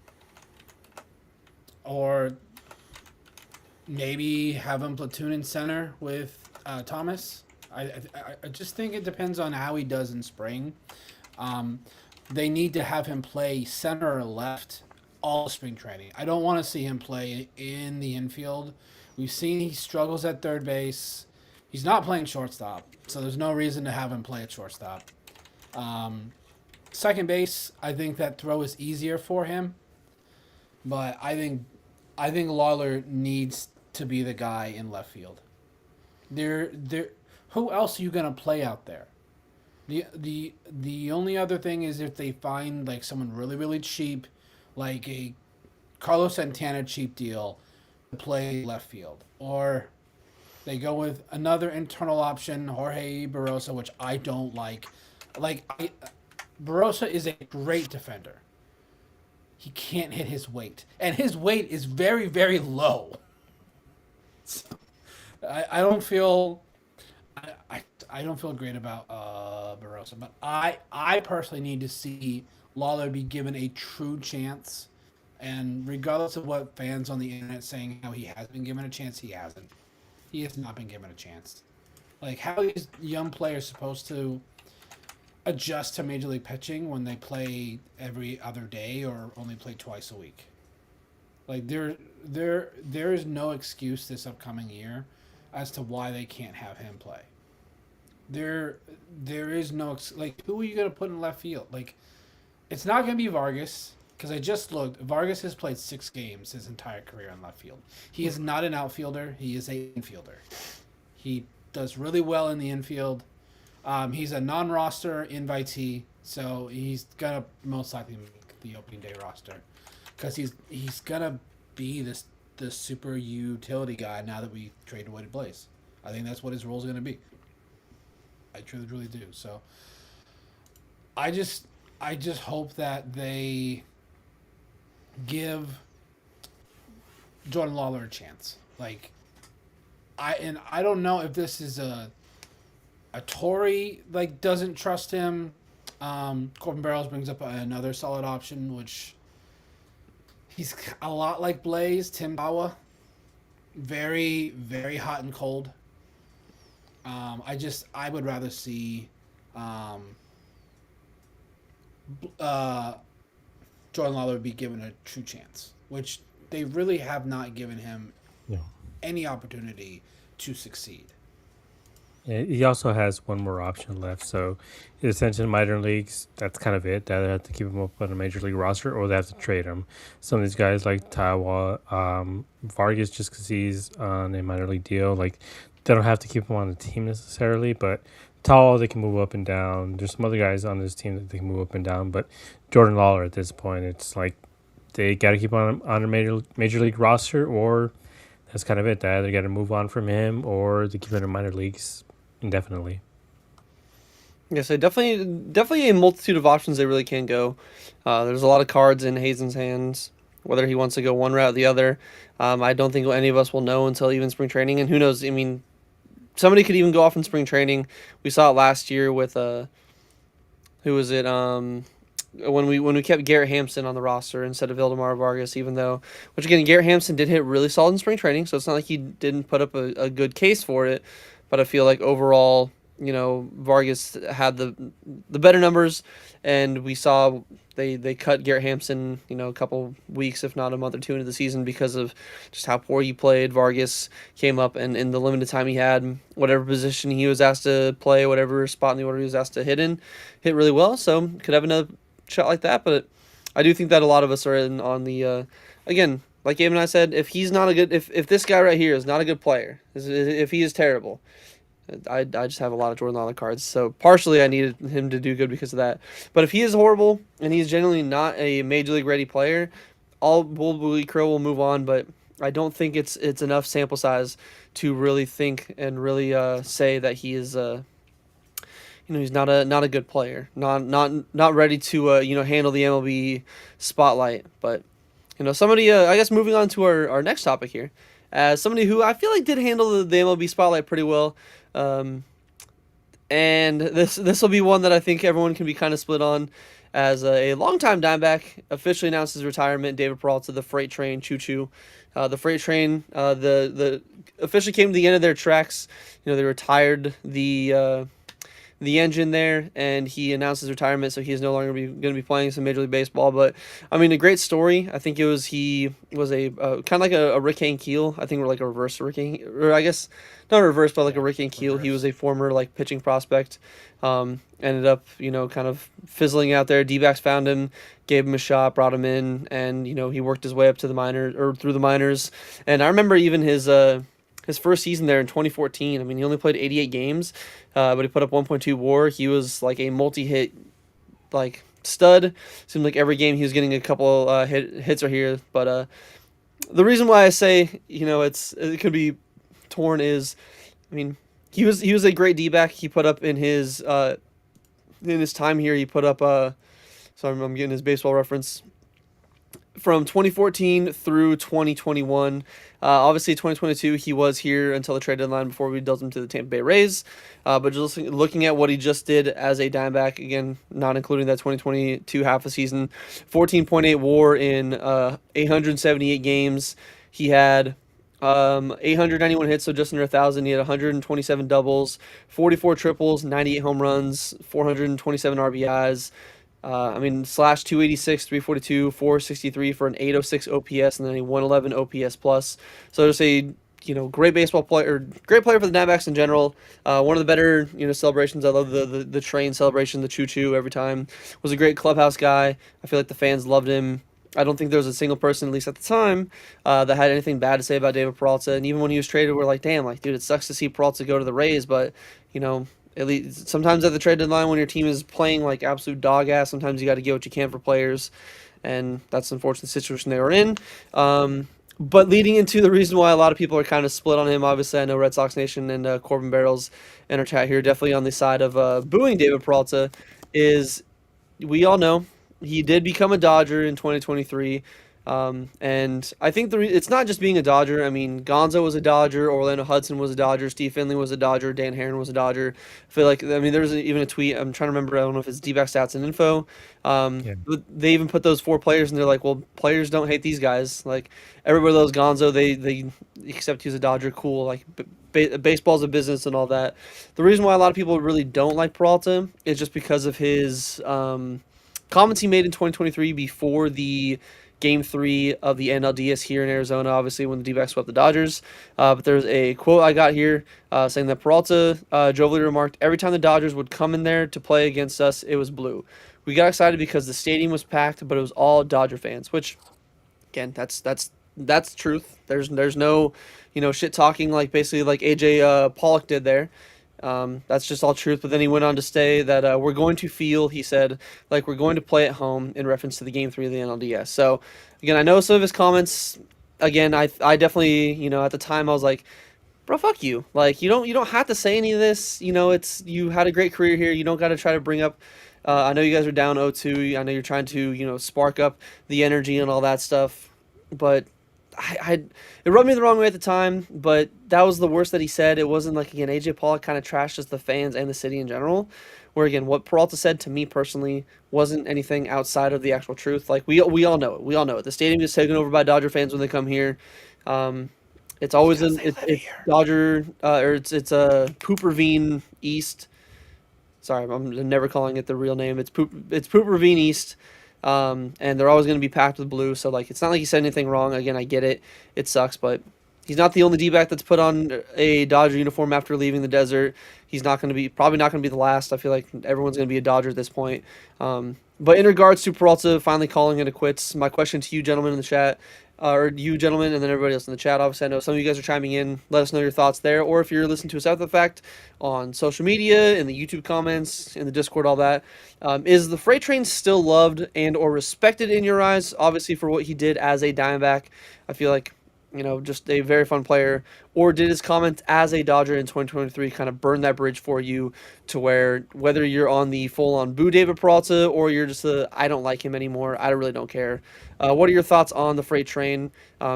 or maybe have him platoon in center with Thomas. I just think it depends on how he does in spring. They need to have him play center or left all spring training. I don't want to see him play in the infield. We've seen he struggles at third base. He's not playing shortstop, so there's no reason to have him play at shortstop. Second base, I think that throw is easier for him, but I think Lawler needs to be the guy in left field. Who else are you gonna play out there? The only other thing is if they find like someone really, really cheap, like a Carlos Santana cheap deal to play left field, or they go with another internal option, Jorge Barrosa, which I don't like. Barrosa is a great defender. He can't hit his weight, and his weight is very, very low. So, I don't feel I don't feel great about Barrosa, but I personally need to see Lawler be given a true chance, and regardless of what fans on the internet saying how he has been given a chance, he hasn't. He has not been given a chance. Like, how is young players supposed to adjust to Major League pitching when they play every other day or only play twice a week? Like there is no excuse this upcoming year as to why they can't have him play. There there is no like who are you gonna put in left field? Like it's not gonna be Vargas because I just looked. Vargas has played 6 games his entire career in left field. He is not an outfielder. He is a infielder. He does really well in the infield. He's a non-roster invitee, so he's gonna most likely make the opening day roster because he's gonna be this super utility guy now that we traded away to Blaze. I think that's what his role is gonna be. I truly do. So I just hope that they give Jordan Lawler a chance. Like I don't know if this is a Tory like doesn't trust him. Corbin Barrows brings up another solid option, which he's a lot like Blaze Tim Bawa, very hot and cold. I would rather see uh, Jordan Lawler be given a true chance, which they really have not given him Yeah. any opportunity to succeed. Yeah, he also has one more option left. So, his ascension in minor leagues, that's kind of it. They either have to keep him up on a major league roster or they have to trade him. Some of these guys like Tawa, Vargas, just because he's on a minor league deal, like they don't have to keep him on the team necessarily. But Tawa, they can move up and down. There's some other guys on this team that they can move up and down. But Jordan Lawler at this point, it's like they got to keep on a major league roster, or that's kind of it. They either got to move on from him or they keep him in minor leagues indefinitely. Yes, so definitely a multitude of options they really can go. There's a lot of cards in Hazen's hands, whether he wants to go one route or the other. I don't think any of us will know until even spring training, and who knows? I mean, somebody could even go off in spring training. We saw it last year with who was it? When we kept Garrett Hampson on the roster instead of Ildemar Vargas, even though, which again, Garrett Hampson did hit really solid in spring training, so it's not like he didn't put up a good case for it. But I feel like overall, Vargas had the better numbers, and we saw they cut Garrett Hampson, a couple weeks, if not a month or two into the season because of just how poor he played. Vargas came up and in the limited time he had, whatever position he was asked to play, whatever spot in the order he was asked to hit really well. So could have another shot like that, but I do think that a lot of us are in on the again, like Gabe and I said, if he's not a good, if this guy right here is not a good player, if he is terrible, I just have a lot of Jordan Lawler cards. So partially I needed him to do good because of that. But if he is horrible and he's genuinely not a major league ready player, all Bull Crow will move on. But I don't think it's enough sample size to really think and really say that he is he's not a good player, not ready to handle the MLB spotlight. But somebody I guess moving on to our next topic here, as somebody who I feel like did handle the MLB spotlight pretty well. And this will be one that I think everyone can be kind of split on, as a longtime Dimeback officially announced his retirement. David Peralta, the freight train, choo-choo. The freight train, the officially came to the end of their tracks. They retired the engine there, and he announced his retirement, so he is no longer going to be playing some Major League Baseball. But I mean, a great story. I think he was a kind of like a Rick Ankiel. I think we're like a reverse Rick Ankiel, or I guess not reverse, but like a Rick Ankiel. Reverse. He was a former like pitching prospect. Ended up kind of fizzling out there. Dbacks found him, gave him a shot, brought him in, and he worked his way up to the minors or through the minors. And I remember even his first season there in 2014, I mean, he only played 88 games, but he put up 1.2 WAR. He was like a multi-hit, like stud. Seemed like every game he was getting a couple hits or here. But the reason why I say it could be torn is, I mean, he was a great D-back. He put up in his time here. He put up sorry, I'm getting his baseball reference. From 2014 through 2021, obviously 2022 he was here until the trade deadline before we dealt him to the Tampa Bay Rays. But just looking at what he just did as a Dimeback, again, not including that 2022 half a season, 14.8 WAR in 878 games. He had 891 hits, so just under 1,000. He had 127 doubles, 44 triples, 98 home runs, 427 RBIs. I mean, slash 286, 342, 463 for an 806 OPS and then a 111 OPS plus. So just a great baseball player, great player for the Dbacks in general. One of the better celebrations. I love the train celebration, the choo choo every time. Was a great clubhouse guy. I feel like the fans loved him. I don't think there was a single person, at least at the time, that had anything bad to say about David Peralta. And even when he was traded, we're like, damn, like dude, it sucks to see Peralta go to the Rays, but you know at least sometimes at the trade deadline when your team is playing like absolute dog ass, sometimes you got to get what you can for players, and that's the unfortunate situation they were in. But leading into the reason why a lot of people are kind of split on him, obviously I know Red Sox Nation and Corbin Barrels in our chat here definitely on the side of booing David Peralta, is we all know he did become a Dodger in 2023. And I think it's not just being a Dodger. I mean, Gonzo was a Dodger, Orlando Hudson was a Dodger, Steve Finley was a Dodger, Dan Herron was a Dodger. I feel like, I mean, there was even a tweet. I'm trying to remember. I don't know if it's D-back stats and info. Yeah. But they even put those 4 players, and they're like, well, players don't hate these guys. Like everybody loves Gonzo. They accept he's a Dodger. Cool. Like baseball's a business and all that. The reason why a lot of people really don't like Peralta is just because of his comments he made in 2023 before the Game 3 of the NLDS here in Arizona, obviously when the D-backs swept the Dodgers. But there's a quote I got here saying that Peralta jovially remarked, "Every time the Dodgers would come in there to play against us, it was blue. We got excited because the stadium was packed, but it was all Dodger fans," which, again, that's truth. There's no, shit talking like basically like AJ Pollock did there. That's just all truth. But then he went on to say that we're going to feel, he said, like we're going to play at home in reference to the Game 3 of the NLDS. So, again, I know some of his comments, again, I definitely, at the time I was like, bro, fuck you. Like, you don't have to say any of this. You had a great career here. You don't got to try to bring up, I know you guys are down 0-2. I know you're trying to, spark up the energy and all that stuff. But it rubbed me the wrong way at the time, but that was the worst that he said. It wasn't like, again, AJ Pollock kind of trashed just the fans and the city in general. Where again, what Peralta said to me personally wasn't anything outside of the actual truth. Like we all know it. We all know it. The stadium is taken over by Dodger fans when they come here. It's always it's Dodger or it's a Poop Ravine East. Sorry, I'm never calling it the real name. It's Poop Ravine East. And they're always going to be packed with blue. So like, it's not like he said anything wrong. Again, I get it. It sucks, but he's not the only D-back that's put on a Dodger uniform after leaving the desert. He's probably not going to be the last. I feel like everyone's going to be a Dodger at this point. But in regards to Peralta finally calling it a quits, my question to you gentlemen in the chat, or you gentlemen, and then everybody else in the chat. Obviously, I know some of you guys are chiming in. Let us know your thoughts there, or if you're listening to us after the fact on social media, in the YouTube comments, in the Discord, all that. Is the freight train still loved and or respected in your eyes? Obviously, for what he did as a Diamondback, I feel like just a very fun player. Or did his comments as a Dodger in 2023 kind of burn that bridge for you to where whether you're on the full-on boo David Peralta or you're just I don't like him anymore, I really don't care. What are your thoughts on the freight train,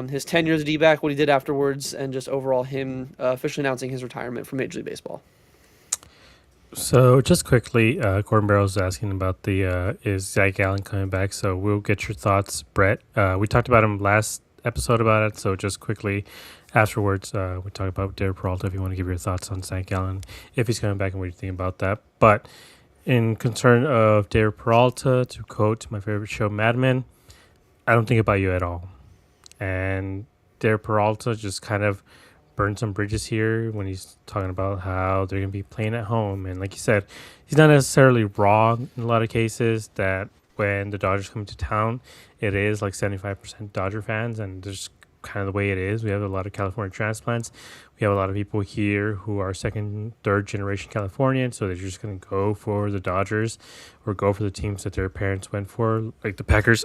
his 10 years of D-back, what he did afterwards, and just overall him officially announcing his retirement from Major League Baseball? So just quickly, Corbin Barrels is asking about the is Zach Gallen coming back? So we'll get your thoughts, Brett. We talked about him last episode about it. So just quickly afterwards, we talk about David Peralta. If you want to give your thoughts on Zach Gallen, if he's coming back, and what you think about that. But in concern of David Peralta, to quote my favorite show, Mad Men, I don't think about you at all. And David Peralta just kind of burned some bridges here when he's talking about how they're going to be playing at home. And like you said, he's not necessarily wrong in a lot of cases that when the Dodgers come to town, it is like 75% Dodger fans, and there's kind of the way it is. We have a lot of California transplants. We have a lot of people here who are second, third generation Californians, so they're just going to go for the Dodgers or go for the teams that their parents went for, like the Packers.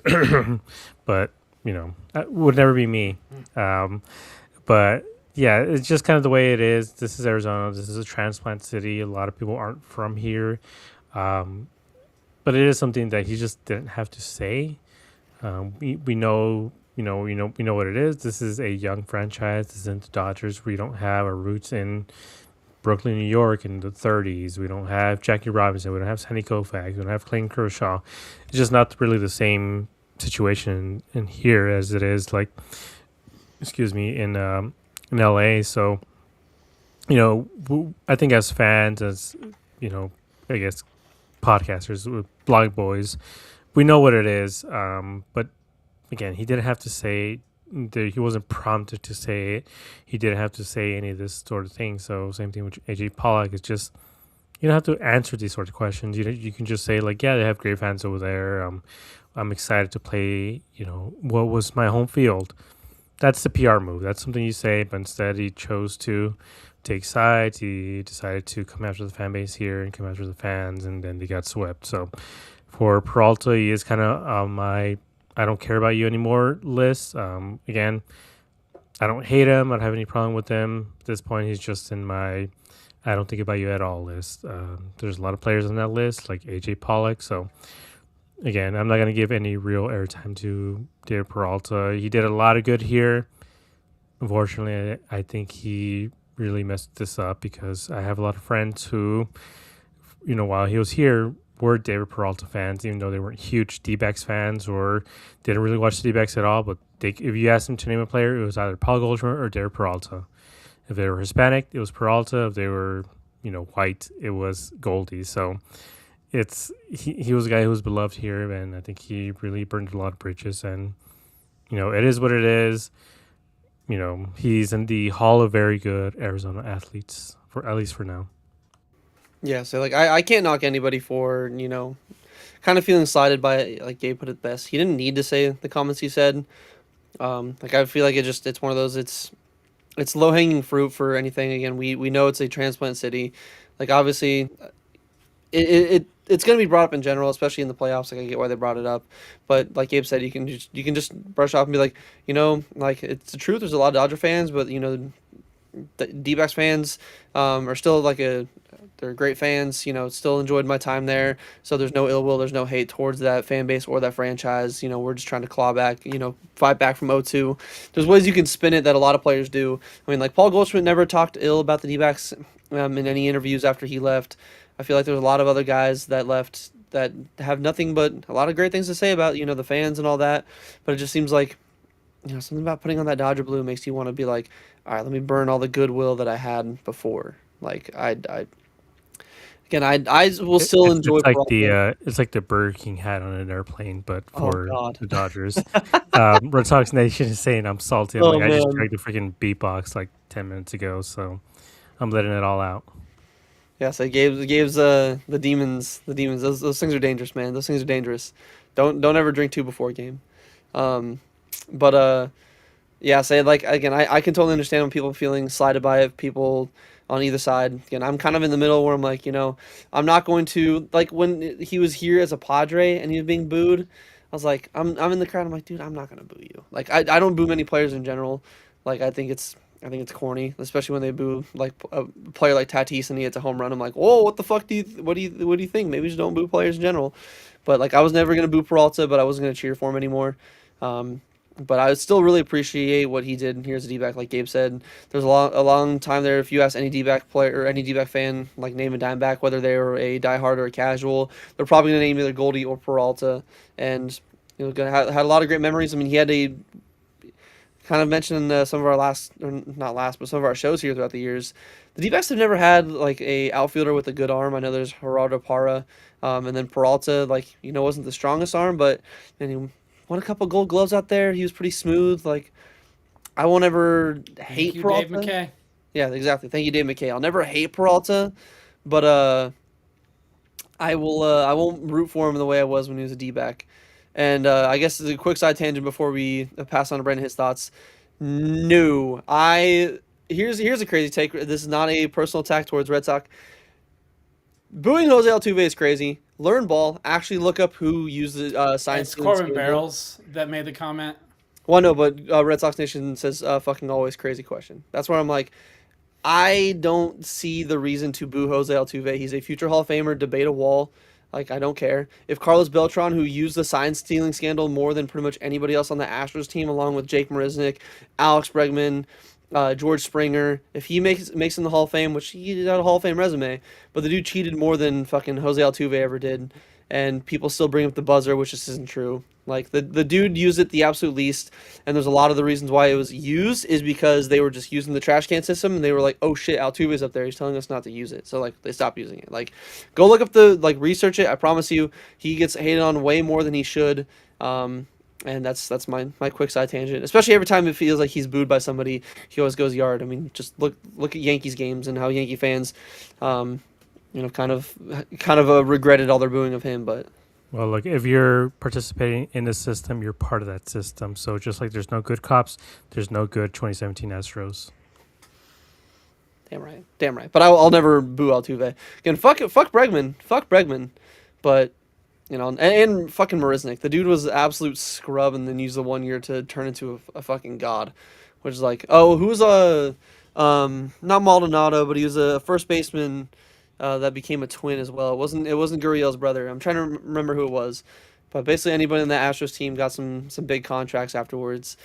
But, that would never be me. But yeah, it's just kind of the way it is. This is Arizona. This is a transplant city. A lot of people aren't from here. But it is something that he just didn't have to say. We know what it is. This is a young franchise. This isn't the Dodgers. We don't have our roots in Brooklyn, New York in the 30s. We don't have Jackie Robinson. We don't have Sandy Koufax. We don't have Clayton Kershaw. It's just not really the same situation in here as it is, like, in LA. So, I think as fans, as, I guess, podcasters, blog boys, we know what it is. But again, he didn't have to say. He wasn't prompted to say it. He didn't have to say any of this sort of thing. So same thing with AJ Pollock. It's just you don't have to answer these sort of questions. You can just say like, yeah, they have great fans over there. I'm excited to play. What was my home field? That's the PR move. That's something you say, but instead he chose to take sides. He decided to come after the fan base here and come after the fans, and then they got swept. So for Peralta, he is kind of on my I don't care about you anymore list. Again, I don't hate him. I don't have any problem with him. At this point, he's just in my I don't think about you at all list. There's a lot of players on that list, like AJ Pollock. So again, I'm not going to give any real airtime to David Peralta. He did a lot of good here. Unfortunately, I think he really messed this up because I have a lot of friends who, while he was here, were David Peralta fans, even though they weren't huge Dbacks fans or didn't really watch the Dbacks at all. But if you asked them to name a player, it was either Paul Goldschmidt or David Peralta. If they were Hispanic, it was Peralta. If they were, white, it was Goldie. So he was a guy who was beloved here, and I think he really burned a lot of bridges. And it is what it is. He's in the Hall of Very Good Arizona Athletes at least for now. Yeah, so like I can't knock anybody for kind of feeling slighted by it. Like Gabe put it best, he didn't need to say the comments he said. Like I feel like it's one of those it's low hanging fruit for anything. Again, we know it's a transplant city. Like obviously, it's going to be brought up in general, especially in the playoffs. Like I get why they brought it up, but like Gabe said, you can just brush off and be like, like it's the truth. There's a lot of Dodger fans, but the D-backs fans are still they're great fans. Still enjoyed my time there. So there's no ill will, there's no hate towards that fan base or that franchise. We're just trying to claw back, fight back from 0-2. There's ways you can spin it that a lot of players do. I mean, like Paul Goldschmidt never talked ill about the D-backs in any interviews after he left. I feel like there's a lot of other guys that left that have nothing but a lot of great things to say about, the fans and all that. But it just seems like, something about putting on that Dodger blue makes you want to be like, all right, let me burn all the goodwill that I had before. Like I will still enjoy. It's like the Burger King hat on an airplane, but for the Dodgers. Red Sox Nation is saying I'm salty. I just dragged the freaking beatbox like 10 minutes ago, so I'm letting it all out. Yeah, so Gabe's the demons. Those things are dangerous, man. Those things are dangerous. Don't ever drink two before a game. Yeah, say like again, I can totally understand when people feeling slighted by it. People on either side. Again, I'm kind of in the middle where I'm like, I'm not going to like when he was here as a Padre and he was being booed. I was like, I'm in the crowd. I'm like, dude, I'm not gonna boo you. Like I don't boo many players in general. Like I think it's corny, especially when they boo like a player like Tatis and he hits a home run. I'm like, whoa, what the fuck what do you think? Maybe just don't boo players in general. But like I was never gonna boo Peralta, but I wasn't gonna cheer for him anymore. But I would still really appreciate what he did here as a D-back, like Gabe said. There's a long time there. If you ask any D-back player or any D-back fan, like name a Diamondback, whether they were a diehard or a casual, they're probably gonna name either Goldie or Peralta. And had a lot of great memories. I mean, he had a kind of mentioned in some of our some of our shows here throughout the years. The D-backs have never had like a outfielder with a good arm. I know there's Gerardo Parra, and then Peralta, wasn't the strongest arm, but he won a couple Gold Gloves out there. He was pretty smooth. Like I won't ever hate Peralta. Dave McKay. Yeah, exactly. Thank you, Dave McKay. I'll never hate Peralta, but I won't root for him the way I was when he was a D-back. And I guess as a quick side tangent before we pass on to Brandon his thoughts. No, here's a crazy take. This is not a personal attack towards Red Sox. Booing Jose Altuve is crazy. Learn ball. Actually look up who used the science. It's Corbin Barrels that made the comment. Well, no, but Red Sox Nation says fucking always crazy question. That's where I'm like, I don't see the reason to boo Jose Altuve. He's a future Hall of Famer. Debate a wall. Like, I don't care. If Carlos Beltran, who used the sign stealing scandal more than pretty much anybody else on the Astros team, along with Jake Marisnick, Alex Bregman, George Springer, if he makes in the Hall of Fame, which he did have a Hall of Fame resume, but the dude cheated more than fucking Jose Altuve ever did, and people still bring up the buzzer, which just isn't true. Like the dude used it the absolute least, and there's a lot of the reasons why it was used is because they were just using the trash can system, and they were like, oh shit, Altuve's up there, he's telling us not to use it, so like they stopped using it. Like, go look up research it. I promise you, he gets hated on way more than he should. And that's my quick side tangent. Especially every time it feels like he's booed by somebody, he always goes yard. I mean, just look at Yankees games and how Yankee fans, kind of regretted all their booing of him. But Well, look, if you're participating in the system, you're part of that system. So just like there's no good cops, there's no good 2017 Astros. damn right. But I'll never boo Altuve again. Fuck Bregman. But and fucking Marisnik. The dude was an absolute scrub, and then used the 1 year to turn into a fucking god, which is like, oh, who's not Maldonado, but he was a first baseman that became a twin as well. It wasn't Gurriel's brother. I'm trying to remember who it was, but basically anybody in the Astros team got some big contracts afterwards.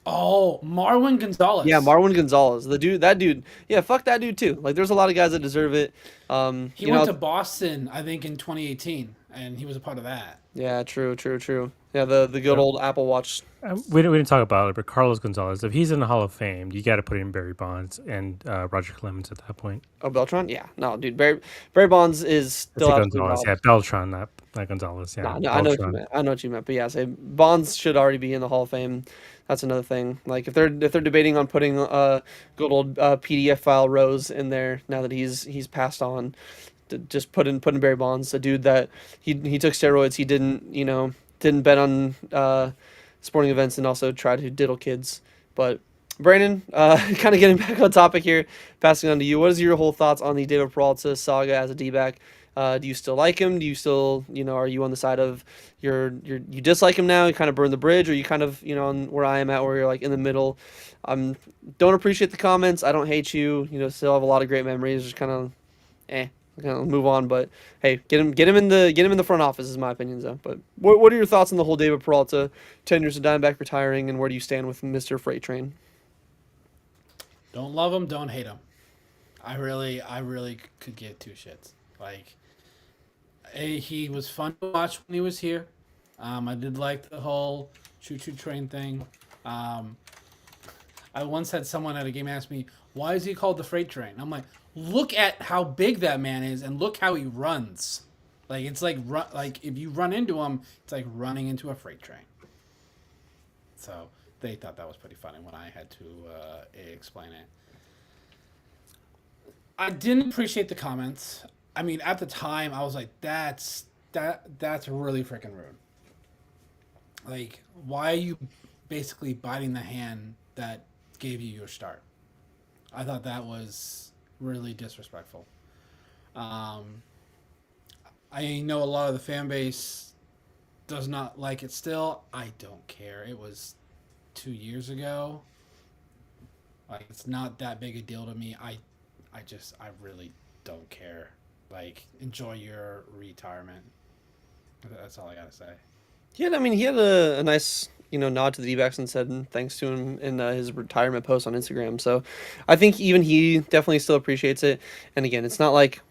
Oh, Marwin Gonzalez. Yeah, Marwin Gonzalez, that dude. Yeah, fuck that dude too. Like, there's a lot of guys that deserve it. He went to Boston, I think, in 2018, and he was a part of that. Yeah, true. Yeah, the good old Apple Watch. We didn't talk about it, but Carlos Gonzalez, if he's in the Hall of Fame, you got to put in Barry Bonds and Roger Clemens at that point. Oh, Beltran? Yeah, no, dude. Barry Bonds is still Gonzalez. Yeah, Beltran, not Gonzalez. Yeah, no, I know what you meant. I know what you meant. But yeah, say Bonds should already be in the Hall of Fame. That's another thing. Like, if they're debating on putting good old PDF file Rose in there now that he's passed on, just put in Barry Bonds, a dude that he took steroids. He didn't bet on sporting events, and also tried to diddle kids. But Brandon, kind of getting back on topic here, passing on to you. What is your whole thoughts on the David Peralta saga as a D-back? Do you still like him? Do you still, are you on the side of you dislike him now? You kind of burn the bridge, or you kind of, on where I am at, where you're like in the middle? Don't appreciate the comments. I don't hate you. Still have a lot of great memories. Just kind of, move on. But hey, get him in the front office is my opinion, though. But what are your thoughts on the whole David Peralta 10 years of Diamondback retiring, and where do you stand with Mr. Freight Train? Don't love him, don't hate him. I really could give two shits. Like, he was fun to watch when he was here. I did like the whole choo-choo train thing. I once had someone at a game ask me, why is he called the freight train? I'm like, look at how big that man is, and look how he runs. Like, it's like if you run into him, it's like running into a freight train. So they thought that was pretty funny when I had to explain it. I didn't appreciate the comments. I mean, at the time, I was like, that's really freaking rude. Like, why are you basically biting the hand that gave you your start? I thought that was really disrespectful. I know a lot of the fan base does not like it still. I don't care. It was 2 years ago. Like, it's not that big a deal to me. I really don't care. Like, enjoy your retirement. That's all I gotta say. Yeah, I mean, he had a nice, nod to the D-backs and said thanks to him in his retirement post on Instagram. So I think even he definitely still appreciates it. And again, it's not like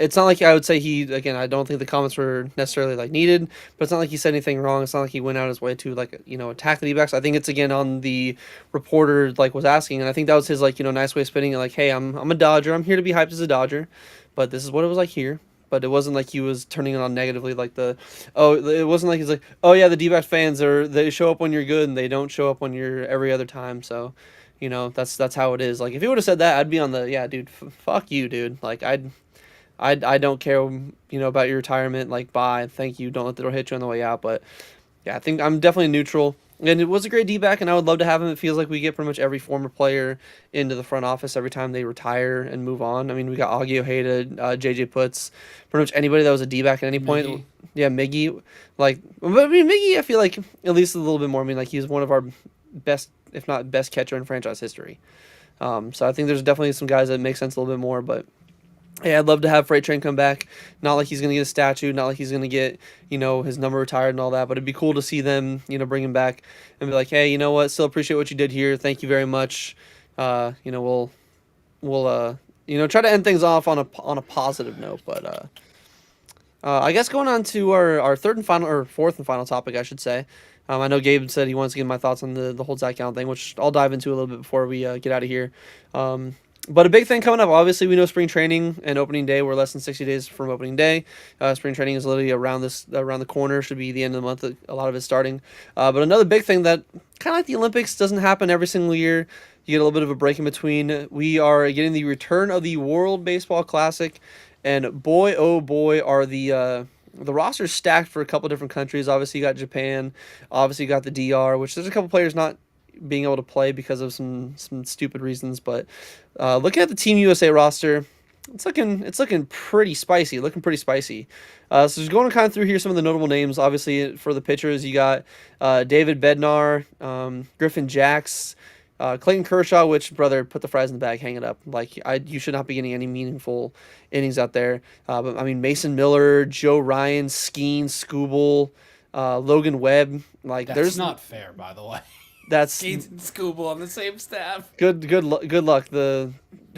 I would say I don't think the comments were necessarily needed, but it's not like he said anything wrong. It's not like he went out his way to attack the D-backs. I think it's again on the reporter was asking, and I think that was his nice way of spinning it. Like, hey, I'm a Dodger. I'm here to be hyped as a Dodger, but this is what it was like here. But it wasn't like he was turning it on negatively. It wasn't like he's like, oh yeah, the D-backs fans they show up when you're good and they don't show up when you're every other time. So, that's how it is. Like, if he would have said that, I'd be on the, yeah, dude, fuck you, dude. Like, I don't care, about your retirement. Like, bye, thank you. Don't let the door hit you on the way out. But yeah, I think I'm definitely neutral. And it was a great D-back, and I would love to have him. It feels like we get pretty much every former player into the front office every time they retire and move on. I mean, we got Augie Ojeda, JJ Putz, pretty much anybody that was a D-back at any point. Miggy. Yeah, Miggy. Miggy, I feel like at least a little bit more. I mean, he was one of our best, if not best catcher in franchise history. So I think there's definitely some guys that make sense a little bit more, but hey, I'd love to have Freight Train come back. Not like he's going to get a statue, not like he's going to get, his number retired and all that, but it'd be cool to see them, bring him back and be like, hey, you know what? Still appreciate what you did here. Thank you very much. We'll try to end things off on a positive note, but I guess going on to our third and final, or fourth and final topic, I should say. I know Gabe said he wants to get my thoughts on the whole Zach Allen thing, which I'll dive into a little bit before we get out of here. Um, but a big thing coming up, obviously, we know spring training and opening day. We're less than 60 days from opening day. Spring training is literally around the corner. Should be the end of the month. A lot of it starting. But another big thing that kind of like the Olympics doesn't happen every single year. You get a little bit of a break in between. We are getting the return of the World Baseball Classic, and boy, oh boy, are the roster's stacked for a couple different countries. Obviously, you got Japan. Obviously, you got the DR, which there's a couple players not being able to play because of some stupid reasons. But looking at the Team USA roster, it's looking pretty spicy. Looking pretty spicy. So just going kind of through here some of the notable names. Obviously, for the pitchers, you got David Bednar, Griffin Jacks. Clayton Kershaw, which brother, put the fries in the bag, hang it up. You should not be getting any meaningful innings out there. But I mean, Mason Miller, Joe Ryan, Skeen, Scooble, Logan Webb. That's there's not fair, by the way. that's Gates and Scooble on the same staff. good luck.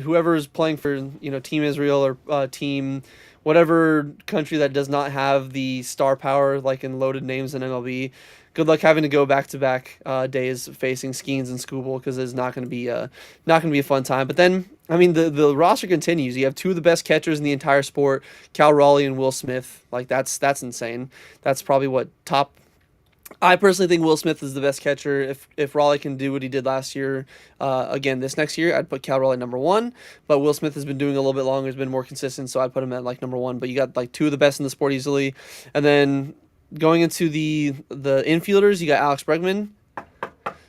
Whoever is playing for Team Israel or Team whatever country that does not have the star power like in loaded names in MLB. Good luck having to go back to back days facing Skeens and Scooble because it's not going to be a fun time. But then I mean the roster continues. You have two of the best catchers in the entire sport, Cal Raleigh and Will Smith. That's insane. That's probably what top. I personally think Will Smith is the best catcher. If Raleigh can do what he did last year, again this next year, I'd put Cal Raleigh number one. But Will Smith has been doing a little bit longer, has been more consistent, so I'd put him at like number one. But you got like two of the best in the sport easily, and then going into the infielders, you got Alex Bregman.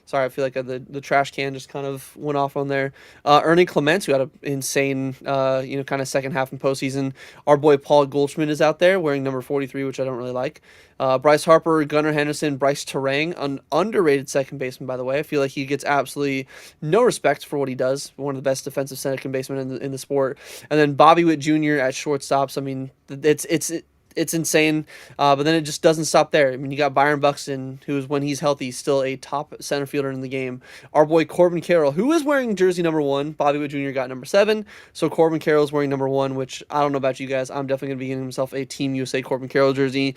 Sorry, I feel like the trash can just kind of went off on there. Ernie Clements, who had an insane, kind of second half in postseason. Our boy Paul Goldschmidt is out there wearing number 43, which I don't really like. Bryce Harper, Gunnar Henderson, Bryce Terang, an underrated second baseman, by the way. I feel like he gets absolutely no respect for what he does. One of the best defensive second basemen in the sport. And then Bobby Witt Jr. at shortstops. I mean, it's insane, but then it just doesn't stop there. I mean, you got Byron Buxton, who's when he's healthy, still a top center fielder in the game. Our boy Corbin Carroll, who is wearing jersey number 1. Bobby Witt Jr. got number 7, so Corbin Carroll's wearing number 1, which I don't know about you guys. I'm definitely going to be getting himself a Team USA Corbin Carroll jersey.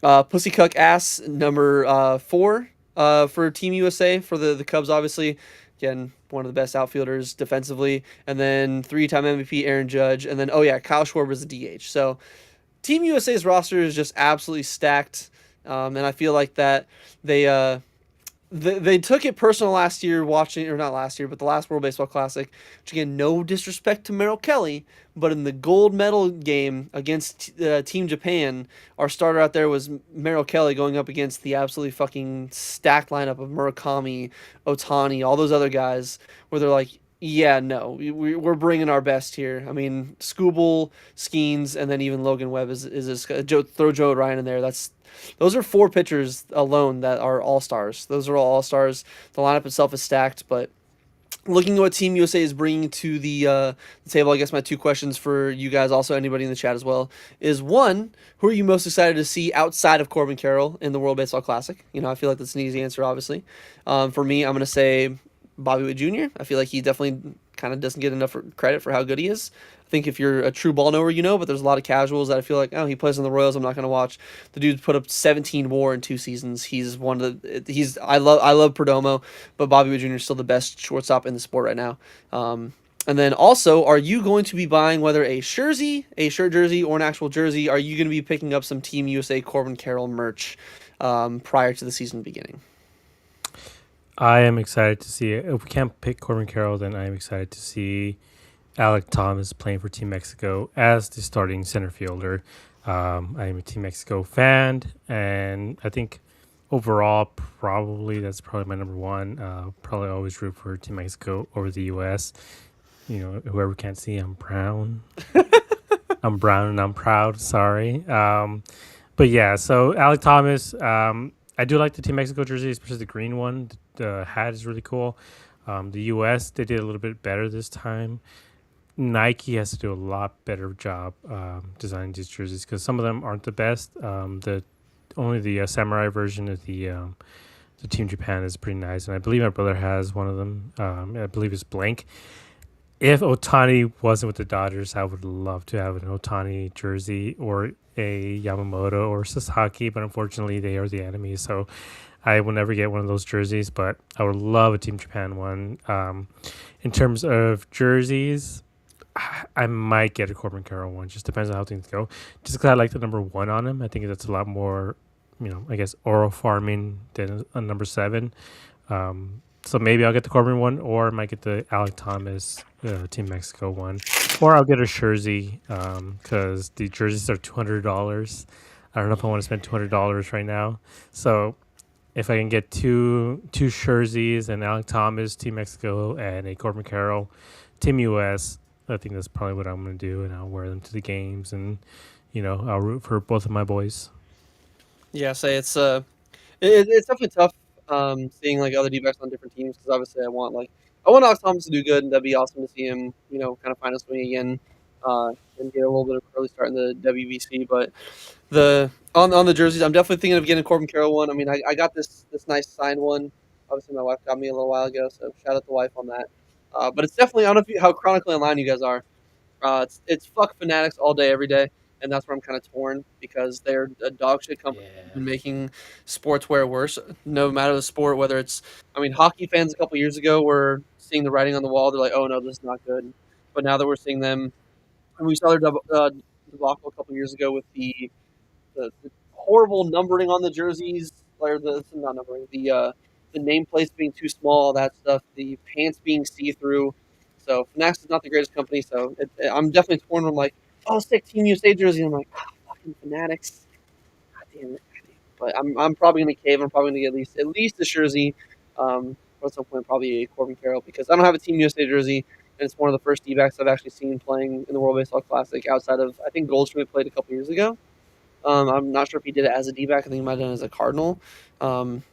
Pussy Cuck Ass, number 4 for Team USA, for the Cubs, obviously. Again, one of the best outfielders defensively. And then 3-time MVP Aaron Judge. And then, Kyle Schwarber's the DH. So Team USA's roster is just absolutely stacked, and I feel like that they took it personal last year watching, or not last year, but the last World Baseball Classic, which again, no disrespect to Merrill Kelly, but in the gold medal game against Team Japan, our starter out there was Merrill Kelly going up against the absolutely fucking stacked lineup of Murakami, Otani, all those other guys, where they're like, yeah, no, we're bringing our best here. I mean, Scooble, Skeens, and then even Logan Webb is throw Joe Ryan in there. Those are 4 pitchers alone that are all-stars. Those are all all-stars. The lineup itself is stacked, but looking at what Team USA is bringing to the table, I guess my 2 questions for you guys, also anybody in the chat as well, is 1, who are you most excited to see outside of Corbin Carroll in the World Baseball Classic? I feel like that's an easy answer, obviously. For me, I'm going to say Bobby Witt Jr. I feel like he definitely kind of doesn't get enough credit for how good he is. I think if you're a true ball knower, but there's a lot of casuals that I feel like, he plays in the Royals, I'm not going to watch. The dude put up 17 WAR in 2 seasons. He's I love Perdomo, but Bobby Witt Jr. is still the best shortstop in the sport right now. And then also, are you going to be buying whether a shirt jersey, or an actual jersey? Are you going to be picking up some Team USA Corbin Carroll merch prior to the season beginning? I am excited to see it. If we can't pick Corbin Carroll, then I am excited to see Alec Thomas playing for Team Mexico as the starting center fielder. I am a Team Mexico fan, and I think overall, that's probably my number 1. Probably always root for Team Mexico over the U.S. Whoever can't see, I'm brown. I'm brown and I'm proud. Sorry. But yeah, so Alec Thomas, I do like the Team Mexico jersey, especially the green one. The hat is really cool. The U.S., they did a little bit better this time. Nike has to do a lot better job designing these jerseys because some of them aren't the best. Only the samurai version of the Team Japan is pretty nice, and I believe my brother has one of them. I believe it's blank. If Otani wasn't with the Dodgers, I would love to have an Otani jersey or a Yamamoto or Sasaki, but unfortunately they are the enemy, so I will never get one of those jerseys. But I would love a Team Japan one. In terms of jerseys, I might get a Corbin Carroll one. Just depends on how things go. Just because I like the number 1 on him, I think that's a lot more, I guess oral farming than a number 7. So maybe I'll get the Corbin one, or I might get the Alec Thomas Team Mexico one, or I'll get a jersey because the jerseys are $200. I don't know if I want to spend $200 right now. So if I can get two jerseys, and Alec Thomas Team Mexico and a Corbin Carroll Team US, I think that's probably what I'm going to do, and I'll wear them to the games, and I'll root for both of my boys. Yeah, say it's definitely tough seeing like other D-backs on different teams because obviously I want Alex Thomas to do good and that'd be awesome to see him kind of find his way again and get a little bit of early start in the WBC. But on the jerseys, I'm definitely thinking of getting a Corbin Carroll one. I mean, I got this nice signed one. Obviously, my wife got me a little while ago, so shout out to the wife on that. But it's definitely I don't know how chronically online you guys are. It's fuck Fanatics all day, every day, and that's where I'm kind of torn because they're a dog shit company who's Yeah. been making sportswear worse. No matter the sport, whether it's, I mean, hockey fans a couple years ago were seeing the writing on the wall. They're like, oh no, this is not good. But now that we're seeing them, and we saw their debacle a couple years ago with the horrible numbering on the jerseys, or the not numbering, the nameplates being too small, all that stuff, the pants being see through. So Fanatics is not the greatest company. So I'm definitely torn. I'm like, oh, sick Team USA jersey. I'm like, fucking Fanatics. God damn it. But I'm probably gonna cave. I'm probably gonna get at least a jersey. At some point, probably a Corbin Carroll because I don't have a Team USA jersey, and it's one of the first D-backs I've actually seen playing in the World Baseball Classic outside of I think Goldschmidt played a couple years ago. I'm not sure if he did it as a D-back. I think he might have done it as a Cardinal. Um,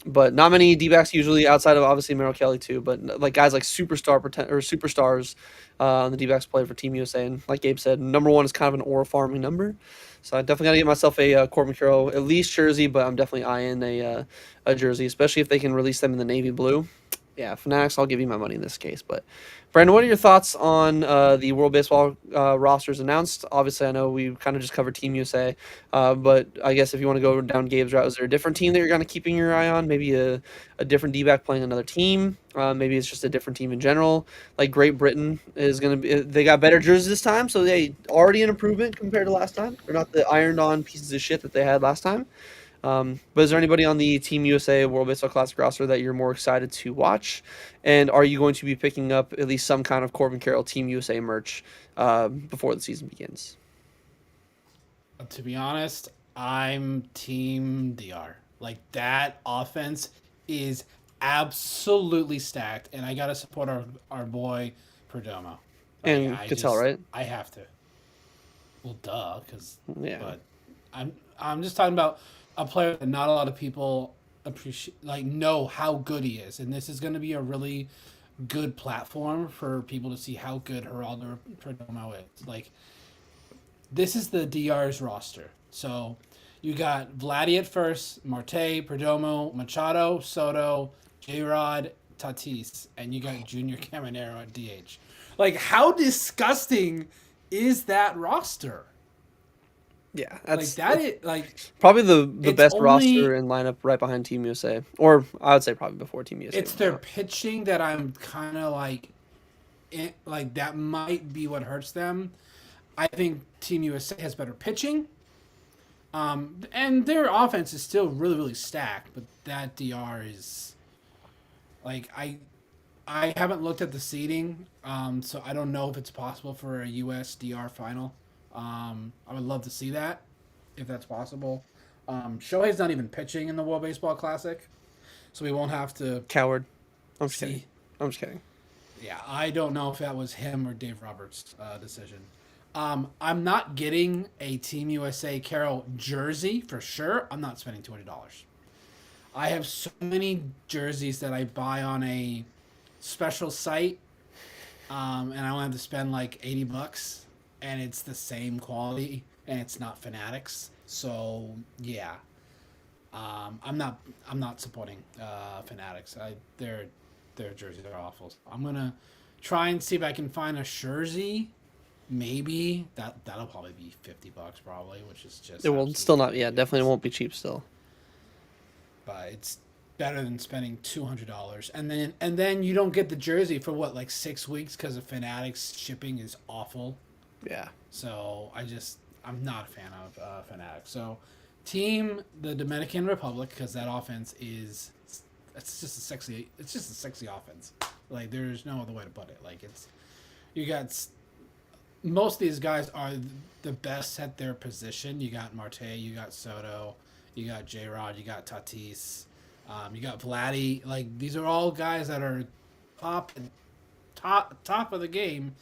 but not many D-backs usually outside of obviously Merrill Kelly too. But like guys like superstars on the D-backs play for Team USA. And like Gabe said, number 1 is kind of an aura farming number. So I definitely got to get myself a Corbin Carroll at least jersey. But I'm definitely eyeing a jersey, especially if they can release them in the navy blue. Yeah, Fanatics, I'll give you my money in this case. But Brandon, what are your thoughts on the World Baseball rosters announced? Obviously, I know we kind of just covered Team USA, but I guess if you want to go down Gabe's route, is there a different team that you're kind of keeping your eye on? Maybe a different D-back playing another team? Maybe it's just a different team in general. Like Great Britain is going to be, they got better jerseys this time, so they already an improvement compared to last time. They're not the ironed-on pieces of shit that they had last time. But is there anybody on the Team USA World Baseball Classic roster that you're more excited to watch? And are you going to be picking up at least some kind of Corbin Carroll Team USA merch before the season begins? To be honest, I'm Team DR. Like that offense is absolutely stacked, and I gotta support our boy Perdomo. Like And Cattell, right? I have to. Well, duh, because Yeah. but I'm just talking about a player that not a lot of people appreciate, like know how good he is, and this is going to be a really good platform for people to see how good Geraldo Perdomo is. Like this is the DR's roster. So you got Vladdy at first, Marte, Perdomo, Machado, Soto, J Rod, Tatis, and you got Junior Caminero at DH. Like, how disgusting is that roster? Yeah, Like that is like probably the it's best roster only and lineup right behind Team USA, or I would say probably before Team USA. it's their pitching that I'm kind of like that might be what hurts them. I think Team USA has better pitching. And their offense is still really, really stacked, but that DR is like I haven't looked at the seeding, so I don't know if it's possible for a US DR final. I would love to see that if that's possible. Shohei's not even pitching in the World Baseball Classic, so we won't have to Coward. I'm just kidding. see. I'm just kidding. Yeah, I don't know if that was him or Dave Roberts' decision. I'm not getting a Team USA Carroll jersey for sure. I'm not spending $200. I have so many jerseys that I buy on a special site, and I only have to spend like $80, and it's the same quality, and it's not Fanatics. So yeah, I'm not supporting Fanatics. Their jerseys are awful. So I'm gonna try and see if I can find a jersey. Maybe that'll probably be $50 probably, which is just It will still absolutely not. Yeah, definitely ridiculous. won't be cheap still. But it's better than spending $200, and then you don't get the jersey for what, like 6 weeks, because of Fanatics shipping is awful. Yeah. So I'm not a fan of Fanatics. So team the Dominican Republic, because that offense is it's just a sexy offense. Like, there's no other way to put it. Like, it's you got most of these guys are the best at their position. You got Marte, you got Soto, you got J Rod, you got Tatis, you got Vladdy. Like, these are all guys that are top of the game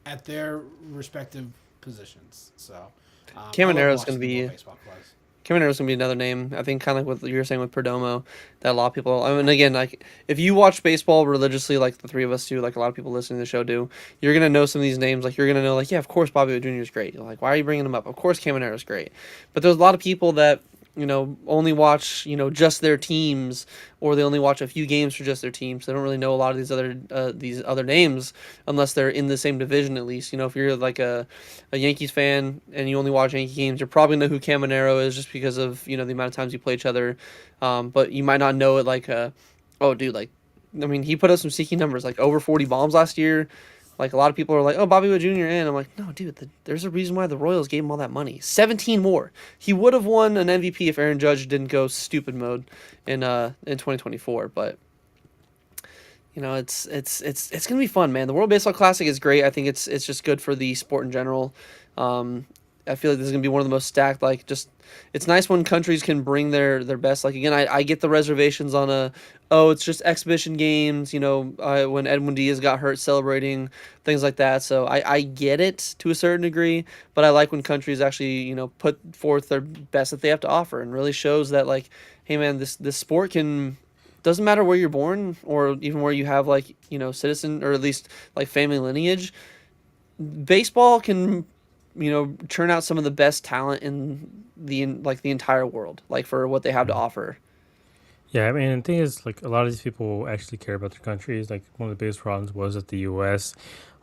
at their respective positions. So I love Camaro's watching gonna the World be Baseball Classic. Camaro's gonna be another name. I think kind of like what you were saying with Perdomo, that a lot of people. I mean, again, like if you watch baseball religiously, like the three of us do, like a lot of people listening to the show do, you're gonna know some of these names. Like you're gonna know, like yeah, of course Bobby Witt Jr. is great. You're like, why are you bringing him up? Of course Camaro's great. But there's a lot of people that only watch just their teams, or they only watch a few games for just their teams. They don't really know a lot of these other names unless they're in the same division at least. If you're like a Yankees fan and you only watch Yankee games, you're probably know who Caminero is just because of the amount of times you play each other. But you might not know it like oh dude, like I mean he put up some seeking numbers like over 40 bombs last year. Like a lot of people are like, oh, Bobby Witt Jr. And I'm like, no, dude, there's a reason why the Royals gave him all that money. 17 more. He would have won an MVP if Aaron Judge didn't go stupid mode in 2024. But it's gonna be fun, man. The World Baseball Classic is great. I think it's just good for the sport in general. I feel like this is gonna be one of the most stacked. Like, just it's nice when countries can bring their best. Like again, I get the reservations on it's just exhibition games. When Edwin Diaz got hurt celebrating things like that. So I get it to a certain degree, but I like when countries actually put forth their best that they have to offer and really shows that like, hey man, this sport can. Doesn't matter where you're born or even where you have like citizen or at least like family lineage. Baseball can churn out some of the best talent in the entire world, like for what they have to offer. Yeah, I mean, the thing is, like, a lot of these people actually care about their countries. Like, one of the biggest problems was that the U.S.,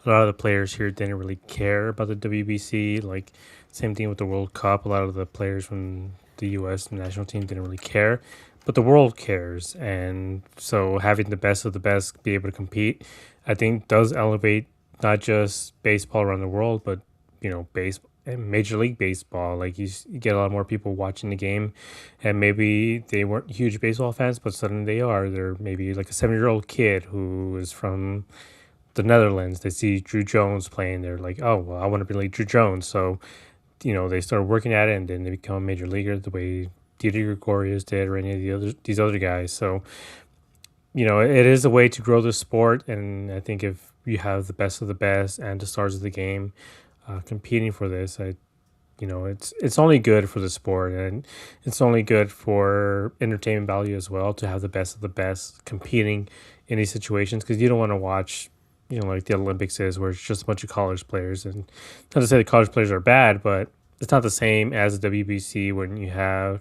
a lot of the players here didn't really care about the WBC. Like, same thing with the World Cup. A lot of the players from the U.S. national team didn't really care. But the world cares. And so having the best of the best be able to compete, I think does elevate not just baseball around the world, but, baseball. Major League Baseball, like you get a lot more people watching the game, and maybe they weren't huge baseball fans, but suddenly they are. They're maybe like a 7-year-old kid who is from the Netherlands. They see Drew Jones playing. They're like, oh, well, I want to be like Drew Jones. So, they start working at it, and then they become a major leaguer the way Didi Gregorius did, or any of these other guys. So, it is a way to grow the sport, and I think if you have the best of the best and the stars of the game competing for this, it's only good for the sport, and it's only good for entertainment value as well to have the best of the best competing in these situations, because you don't want to watch like the Olympics is, where it's just a bunch of college players. And not to say the college players are bad, but it's not the same as the WBC when you have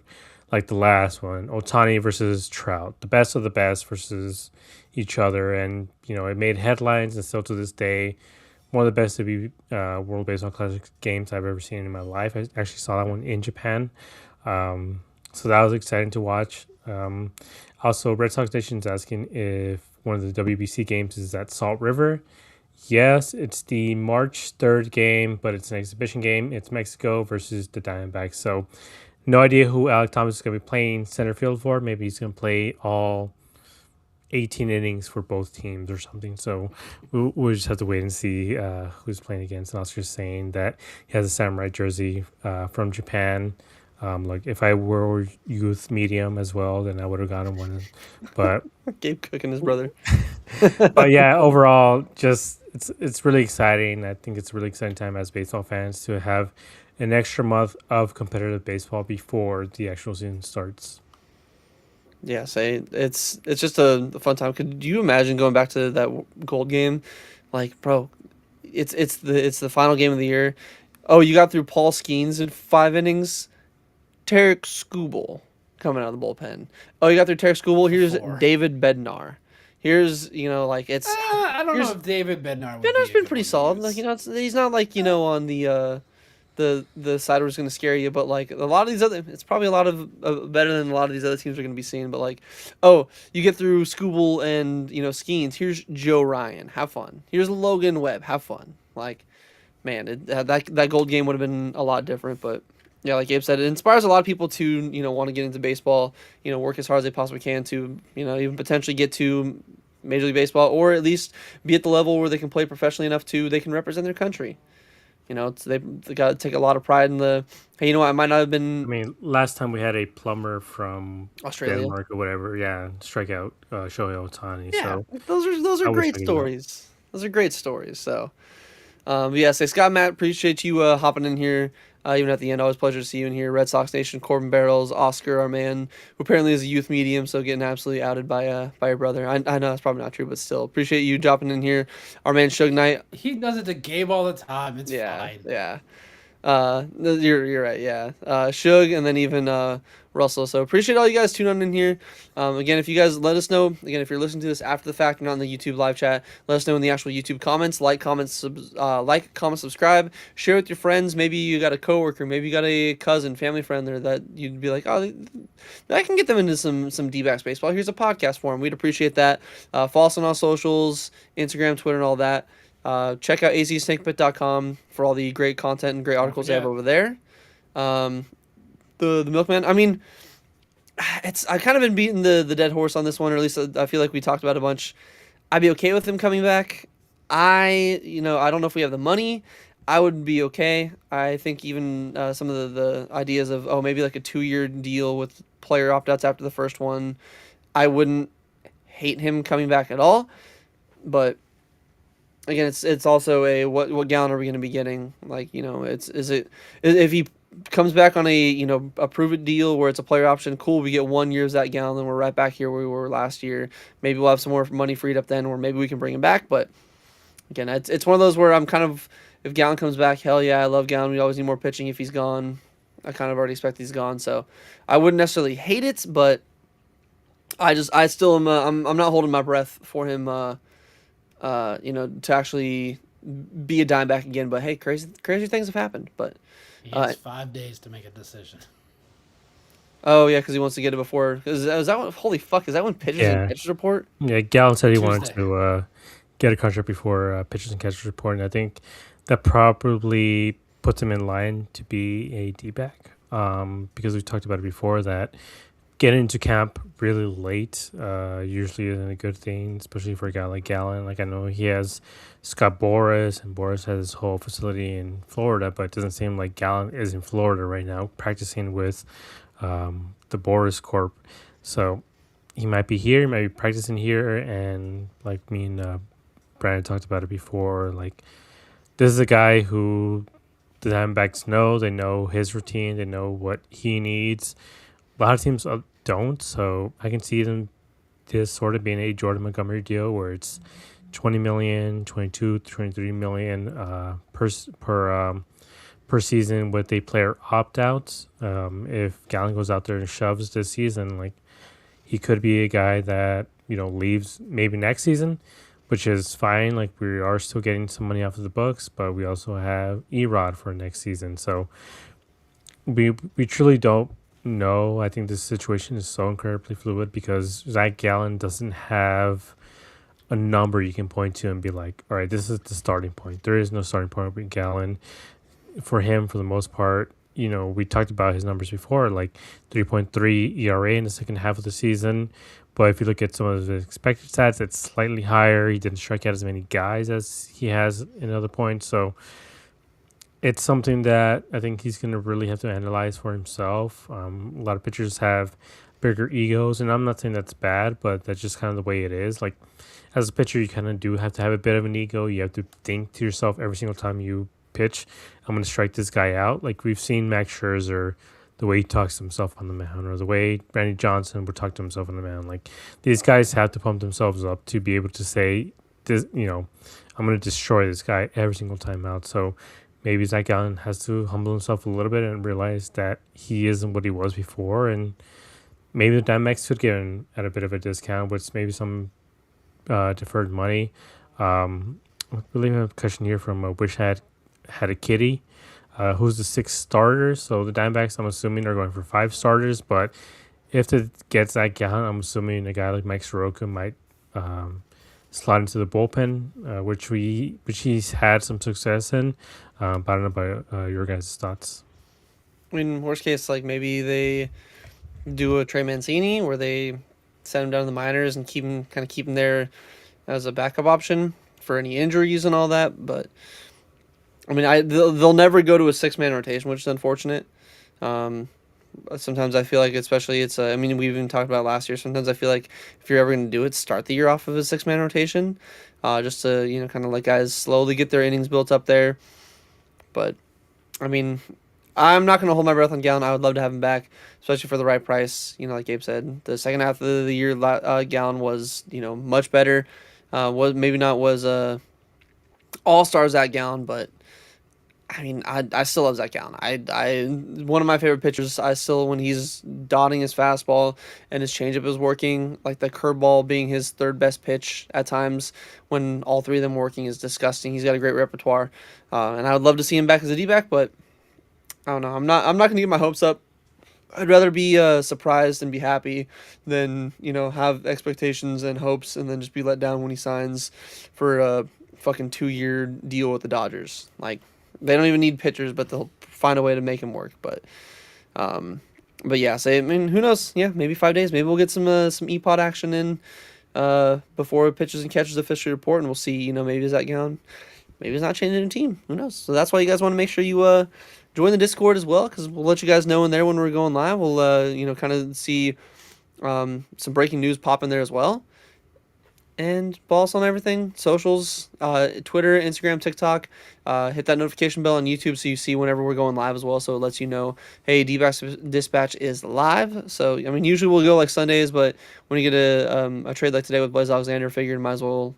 like the last one, Otani versus Trout, the best of the best versus each other. And it made headlines, and still to this day one of the best World Baseball Classic games I've ever seen in my life. I actually saw that one in Japan. So that was exciting to watch. Also, Red Sox Nation's asking if one of the WBC games is at Salt River. Yes, it's the March 3rd game, but it's an exhibition game. It's Mexico versus the Diamondbacks. So no idea who Alec Thomas is going to be playing center field for. Maybe he's going to play all 18 innings for both teams or something. So we'll just have to wait and see who's playing against. And I was just saying that he has a samurai jersey from Japan. Like if I were youth medium as well, then I would have gotten one. But Gabe Cook and his brother. but yeah, overall, just it's really exciting. I think it's a really exciting time as baseball fans to have an extra month of competitive baseball before the actual season starts. Yeah, it's just a fun time. Could you imagine going back to that gold game? Like, bro, it's the final game of the year. Oh, you got through Paul Skeens in 5 innings. Tarek Skubal coming out of the bullpen. Oh, you got through Tarek Skubal. Here's Four. David Bednar. Here's like it's I don't know here's if David Bednar would Benner's be a been good pretty one to solid. Like use. he's not like on the side where it's going to scare you, but like a lot of these other, it's probably a lot of better than a lot of these other teams are going to be seeing. But like, oh, you get through Scooble and Skeens. Here's Joe Ryan, have fun. Here's Logan Webb, have fun. Like, man, that gold game would have been a lot different. But yeah, like Gabe said, it inspires a lot of people to want to get into baseball. Work as hard as they possibly can to even potentially get to Major League Baseball, or at least be at the level where they can play professionally enough to they can represent their country. They got to take a lot of pride in the. Hey, I might not have I been mean, last time we had a plumber from Australia. Denmark or whatever, yeah, strike out Shohei Ohtani. Yeah, So those are I wish great I could do that. stories. Those are great stories. So, yes, hey, Scott, Matt, appreciate you hopping in here. Even at the end, always a pleasure to see you in here. Red Sox Nation, Corbin Barrels, Oscar, our man, who apparently is a youth medium, so getting absolutely outed by your brother. I know that's probably not true, but still, appreciate you dropping in here. Our man Suge Knight. He does it to Gabe all the time. It's Yeah, fine. yeah. You're right. Yeah, Suge, and then even Russell. So appreciate all you guys tuning in here. Again, if you guys let us know, again, if you're listening to this after the fact, not in the YouTube live chat, let us know in the actual YouTube comments. Like, comment, subscribe, share with your friends. Maybe you got a coworker, maybe you got a cousin, family friend there that you'd be like, oh, I can get them into some Dbacks baseball. Here's a podcast for them. We'd appreciate that. Follow us on all socials, Instagram, Twitter, and all that. Check out azsnakepit.com for all the great content and great articles they have over there. The Milkman. I mean, I kind of been beating the dead horse on this one, or at least I feel like we talked about it a bunch. I'd be okay with him coming back. I don't know if we have the money. I would be okay. I think even some of the ideas of maybe like a 2-year deal with player opt-outs after the first one, I wouldn't hate him coming back at all. But again, it's also a what gallon are we going to be getting? Like if he comes back on a prove it deal where it's a player option, cool. We get 1 year of that gallon, then we're right back here where we were last year. Maybe we'll have some more money freed up then, or maybe we can bring him back. But again, it's one of those where I'm kind of, if Gallon comes back, hell yeah, I love Gallon. We always need more pitching. If he's gone, I kind of already expect he's gone, so I wouldn't necessarily hate it, but I still am. I'm not holding my breath for him. To actually be a dime back again. But hey, crazy things have happened. But He has 5 days to make a decision. oh yeah, because he wants to get it before. Is that what? Holy fuck! Is that when pitchers and Yeah. catchers report? Yeah, Gallon said he wanted Tuesday. to get a contract before pitchers and catchers report, and I think that probably puts him in line to be a D-back. Because we talked about it before that getting into camp really late usually isn't a good thing, especially for a guy like Gallon. Like I know he has Scott Boras, and Boras has his whole facility in Florida, but it doesn't seem like Gallon is in Florida right now practicing with the Boras Corp. So he might be here, he might be practicing here, and like me and Brandon talked about it before, like this is a guy who the Diamondbacks know. They know his routine. They know what he needs. A lot of teams don't, so I can see them this sort of being a Jordan Montgomery deal where it's 20 million, 22, 23 million per season with a player opt-out. If Gallon goes out there and shoves this season, like he could be a guy that leaves maybe next season, which is fine. Like we are still getting some money off of the books, but we also have Erod for next season, so we truly don't know. I think this situation is so incredibly fluid because Zach Gallen doesn't have a number you can point to and be like, all right, this is the starting point. There is no starting point with Gallen. For him, for the most part, we talked about his numbers before, like 3.3 ERA in the second half of the season. But if you look at some of the expected stats, it's slightly higher. He didn't strike out as many guys as he has in other points. So it's something that I think he's going to really have to analyze for himself. A lot of pitchers have bigger egos, and I'm not saying that's bad, but that's just kind of the way it is. Like, as a pitcher, you kind of do have to have a bit of an ego. You have to think to yourself every single time you pitch, I'm going to strike this guy out. Like, we've seen Max Scherzer, the way he talks to himself on the mound, or the way Randy Johnson would talk to himself on the mound. Like, these guys have to pump themselves up to be able to say, this, I'm going to destroy this guy every single time out. So maybe Zach Gallen has to humble himself a little bit and realize that he isn't what he was before. And maybe the Diamondbacks could get him at a bit of a discount, which maybe some deferred money. I believe I have a question here from Wish had a kitty. Who's the sixth starter? So the Diamondbacks, I'm assuming, are going for five starters. But if it gets that down, I'm assuming a guy like Mike Soroka might slide into the bullpen, which he's had some success in. But I don't know about your guys' thoughts. I mean, worst case, like maybe they do a Trey Mancini where they send him down to the minors and keep him there as a backup option for any injuries and all that. But I mean, they'll never go to a 6-man rotation, which is unfortunate. Um, Sometimes I feel like, especially I mean, we even talked about it last year. Sometimes I feel like if you're ever going to do it, start the year off of a 6-man rotation, just to kind of let guys slowly get their innings built up there. But I mean, I'm not going to hold my breath on Gallon. I would love to have him back, especially for the right price. Like Gabe said, the second half of the year, Gallon was much better. Was maybe not was all stars at Gallon, but I mean, I still love Zach Gallen. I one of my favorite pitchers. I still, when he's dotting his fastball and his changeup is working, like the curveball being his third best pitch at times when all three of them working is disgusting. He's got a great repertoire, and I would love to see him back as a D-back, but I don't know. I'm not gonna get my hopes up. I'd rather be surprised and be happy than have expectations and hopes and then just be let down when he signs for a fucking 2-year deal with the Dodgers. Like, they don't even need pitchers, but they'll find a way to make him work. But yeah, so I mean, who knows? Yeah, maybe 5 days. Maybe we'll get some EPOD action in before pitchers and catchers officially report, and we'll see. Maybe is that going? Maybe he's not changing the team. Who knows? So that's why you guys want to make sure you join the Discord as well, because we'll let you guys know in there when we're going live. We'll kind of see some breaking news pop in there as well. And follow us on everything, socials, Twitter, Instagram, TikTok. Hit that notification bell on YouTube so you see whenever we're going live as well. So it lets you know, hey, Dbacks Dispatch is live. So, I mean, usually we'll go like Sundays, but when you get a trade like today with Blaze Alexander, figured might as well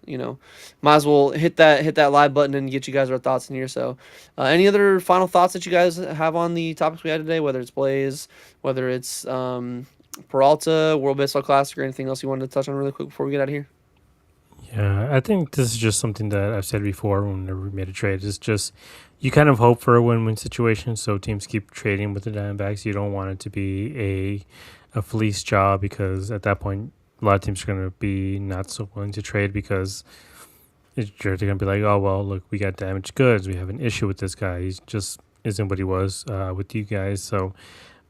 hit that live button and get you guys our thoughts in here. So, any other final thoughts that you guys have on the topics we had today, whether it's Blaze, whether it's Peralta, World Baseball Classic, or anything else you wanted to touch on really quick before we get out of here? Yeah, I think this is just something that I've said before whenever we made a trade. It's just you kind of hope for a win-win situation, so teams keep trading with the Diamondbacks. You don't want it to be a fleece job, because at that point, a lot of teams are going to be not so willing to trade because they're going to be like, oh, well, look, we got damaged goods. We have an issue with this guy. He just isn't what he was with you guys. So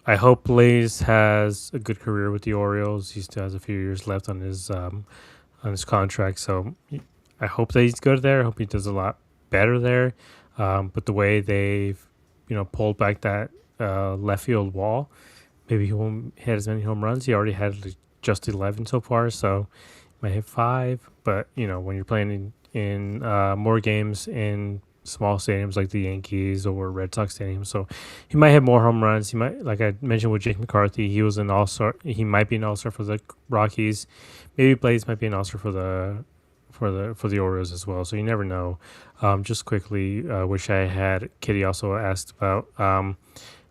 I hope Blaze has a good career with the Orioles. He still has a few years left on his contract, so I hope that he's good there. I hope he does a lot better there. But the way they've pulled back that left field wall, maybe he won't hit as many home runs. He already had just 11 so far, so he might hit 5. But when you're playing in more games in small stadiums like the Yankees or Red Sox stadiums, so he might have more home runs. He might, like I mentioned with Jake McCarthy, he was an all-star. He might be an all-star for the Rockies. Maybe Blaze might be an all-star for the Orioles as well. So you never know. Just quickly, wish I had. Kitty also asked about how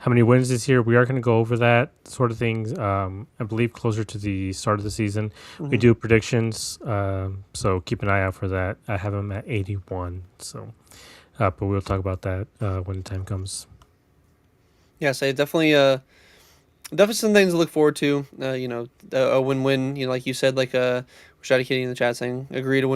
many wins this year. We are going to go over that sort of things. I believe closer to the start of the season. Mm-hmm. We do predictions, so keep an eye out for that. I have them at 81. So. But we'll talk about that when the time comes. Yeah, so definitely some things to look forward to. A win-win. Like you said, like shout out Kitty in the chat saying, agree to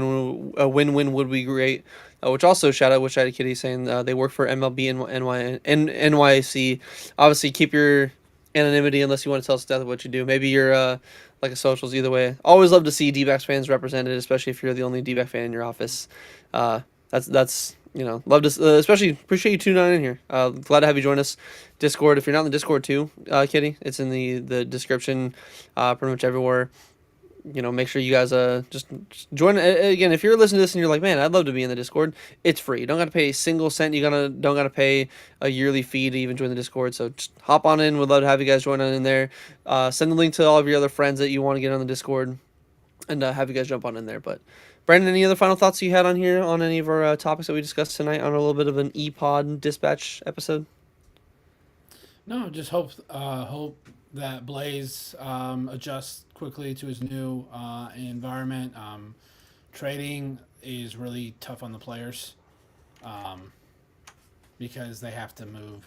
a win-win would be great. Which also shout out Kitty saying they work for MLB and NYC. Obviously, keep your anonymity unless you want to tell us exactly what you do. Maybe you're like a socials. Either way, always love to see D-backs fans represented, especially if you're the only D-back fan in your office. That's love to, especially appreciate you tuning in here. Glad to have you join us. Discord, if you're not in the Discord too, Kitty, it's in the description, pretty much everywhere. Make sure you guys just join. Again, if you're listening to this and you're like, man, I'd love to be in the Discord, it's free. You don't got to pay a single cent. Don't got to pay a yearly fee to even join the Discord. So just hop on in. We'd love to have you guys join on in there. Send the link to all of your other friends that you want to get on the Discord, and have you guys jump on in there. But Brandon, any other final thoughts you had on here on any of our topics that we discussed tonight on a little bit of an EPOD dispatch episode? No, just hope that Blaze adjusts quickly to his new environment. trading is really tough on the players, because they have to move.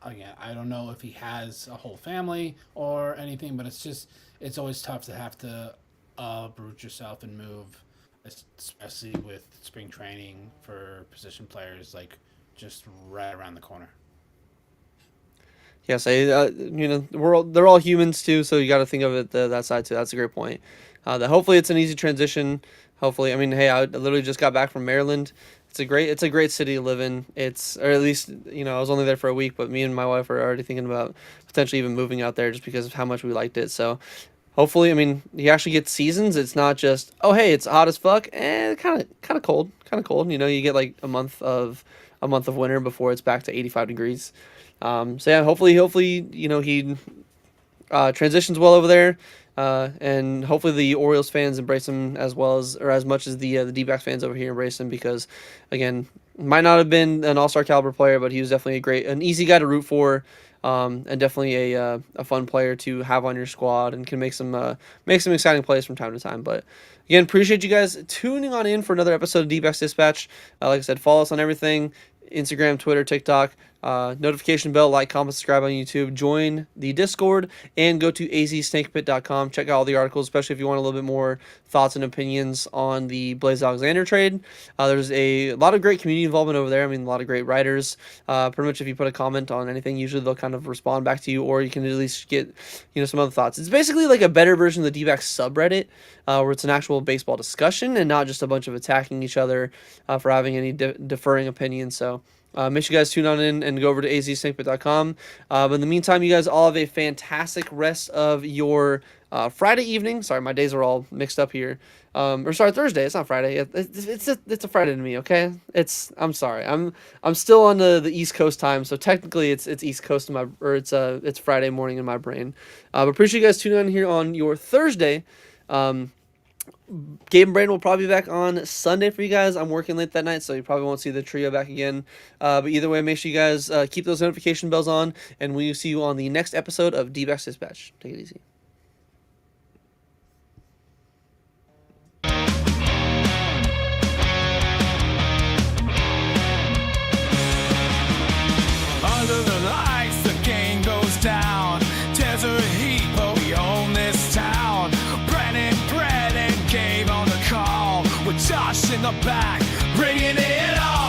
Again, I don't know if he has a whole family or anything, but it's always tough to have to uproot yourself and move, especially with spring training for position players like just right around the corner. Yes, they're all humans too, so you got to think of it that side too. That's a great point. That hopefully it's an easy transition. Hopefully, I mean, hey, I literally just got back from Maryland. It's a great city to live in. Or at least I was only there for a week, but me and my wife are already thinking about potentially even moving out there just because of how much we liked it. So hopefully, I mean, you actually get seasons. It's not just, oh hey, it's hot as fuck and kind of cold, kind of cold. You get like a month of winter before it's back to 85 degrees. So yeah, hopefully he transitions well over there, and hopefully the Orioles fans embrace him as much as the D-backs fans over here embrace him, because again, might not have been an all-star caliber player, but he was definitely an easy guy to root for, and definitely a fun player to have on your squad, and can make some exciting plays from time to time. But again, appreciate you guys tuning on in for another episode of D-backs Dispatch. Like I said, follow us on everything: Instagram, Twitter, TikTok. Notification bell, like, comment, subscribe on YouTube, join the Discord, and go to azsnakepit.com. Check out all the articles, especially if you want a little bit more thoughts and opinions on the Blaze Alexander trade. There's a lot of great community involvement over there. I mean, a lot of great writers. Pretty much if you put a comment on anything, usually they'll kind of respond back to you, or you can at least get some other thoughts. It's basically like a better version of the D-backs subreddit, where it's an actual baseball discussion and not just a bunch of attacking each other for having any differing opinions. So make sure you guys tune on in and go over to azsnakepit.com. But in the meantime, you guys all have a fantastic rest of your Friday evening. Sorry, my days are all mixed up here. Thursday. It's not Friday. It's a Friday to me. Okay, I'm sorry. I'm still on the East Coast time, so technically it's East Coast it's Friday morning in my brain. But appreciate you guys tuning in here on your Thursday. Gabe and Brandon will probably be back on Sunday for you guys. I'm working late that night, so you probably won't see the trio back again. But either way, make sure you guys keep those notification bells on, and we'll see you on the next episode of D-backs Dispatch. Take it easy. Under the lights, the game goes down. Desert heat, but we own this town. Brennan gave on the call with Josh in the back, bringing it on.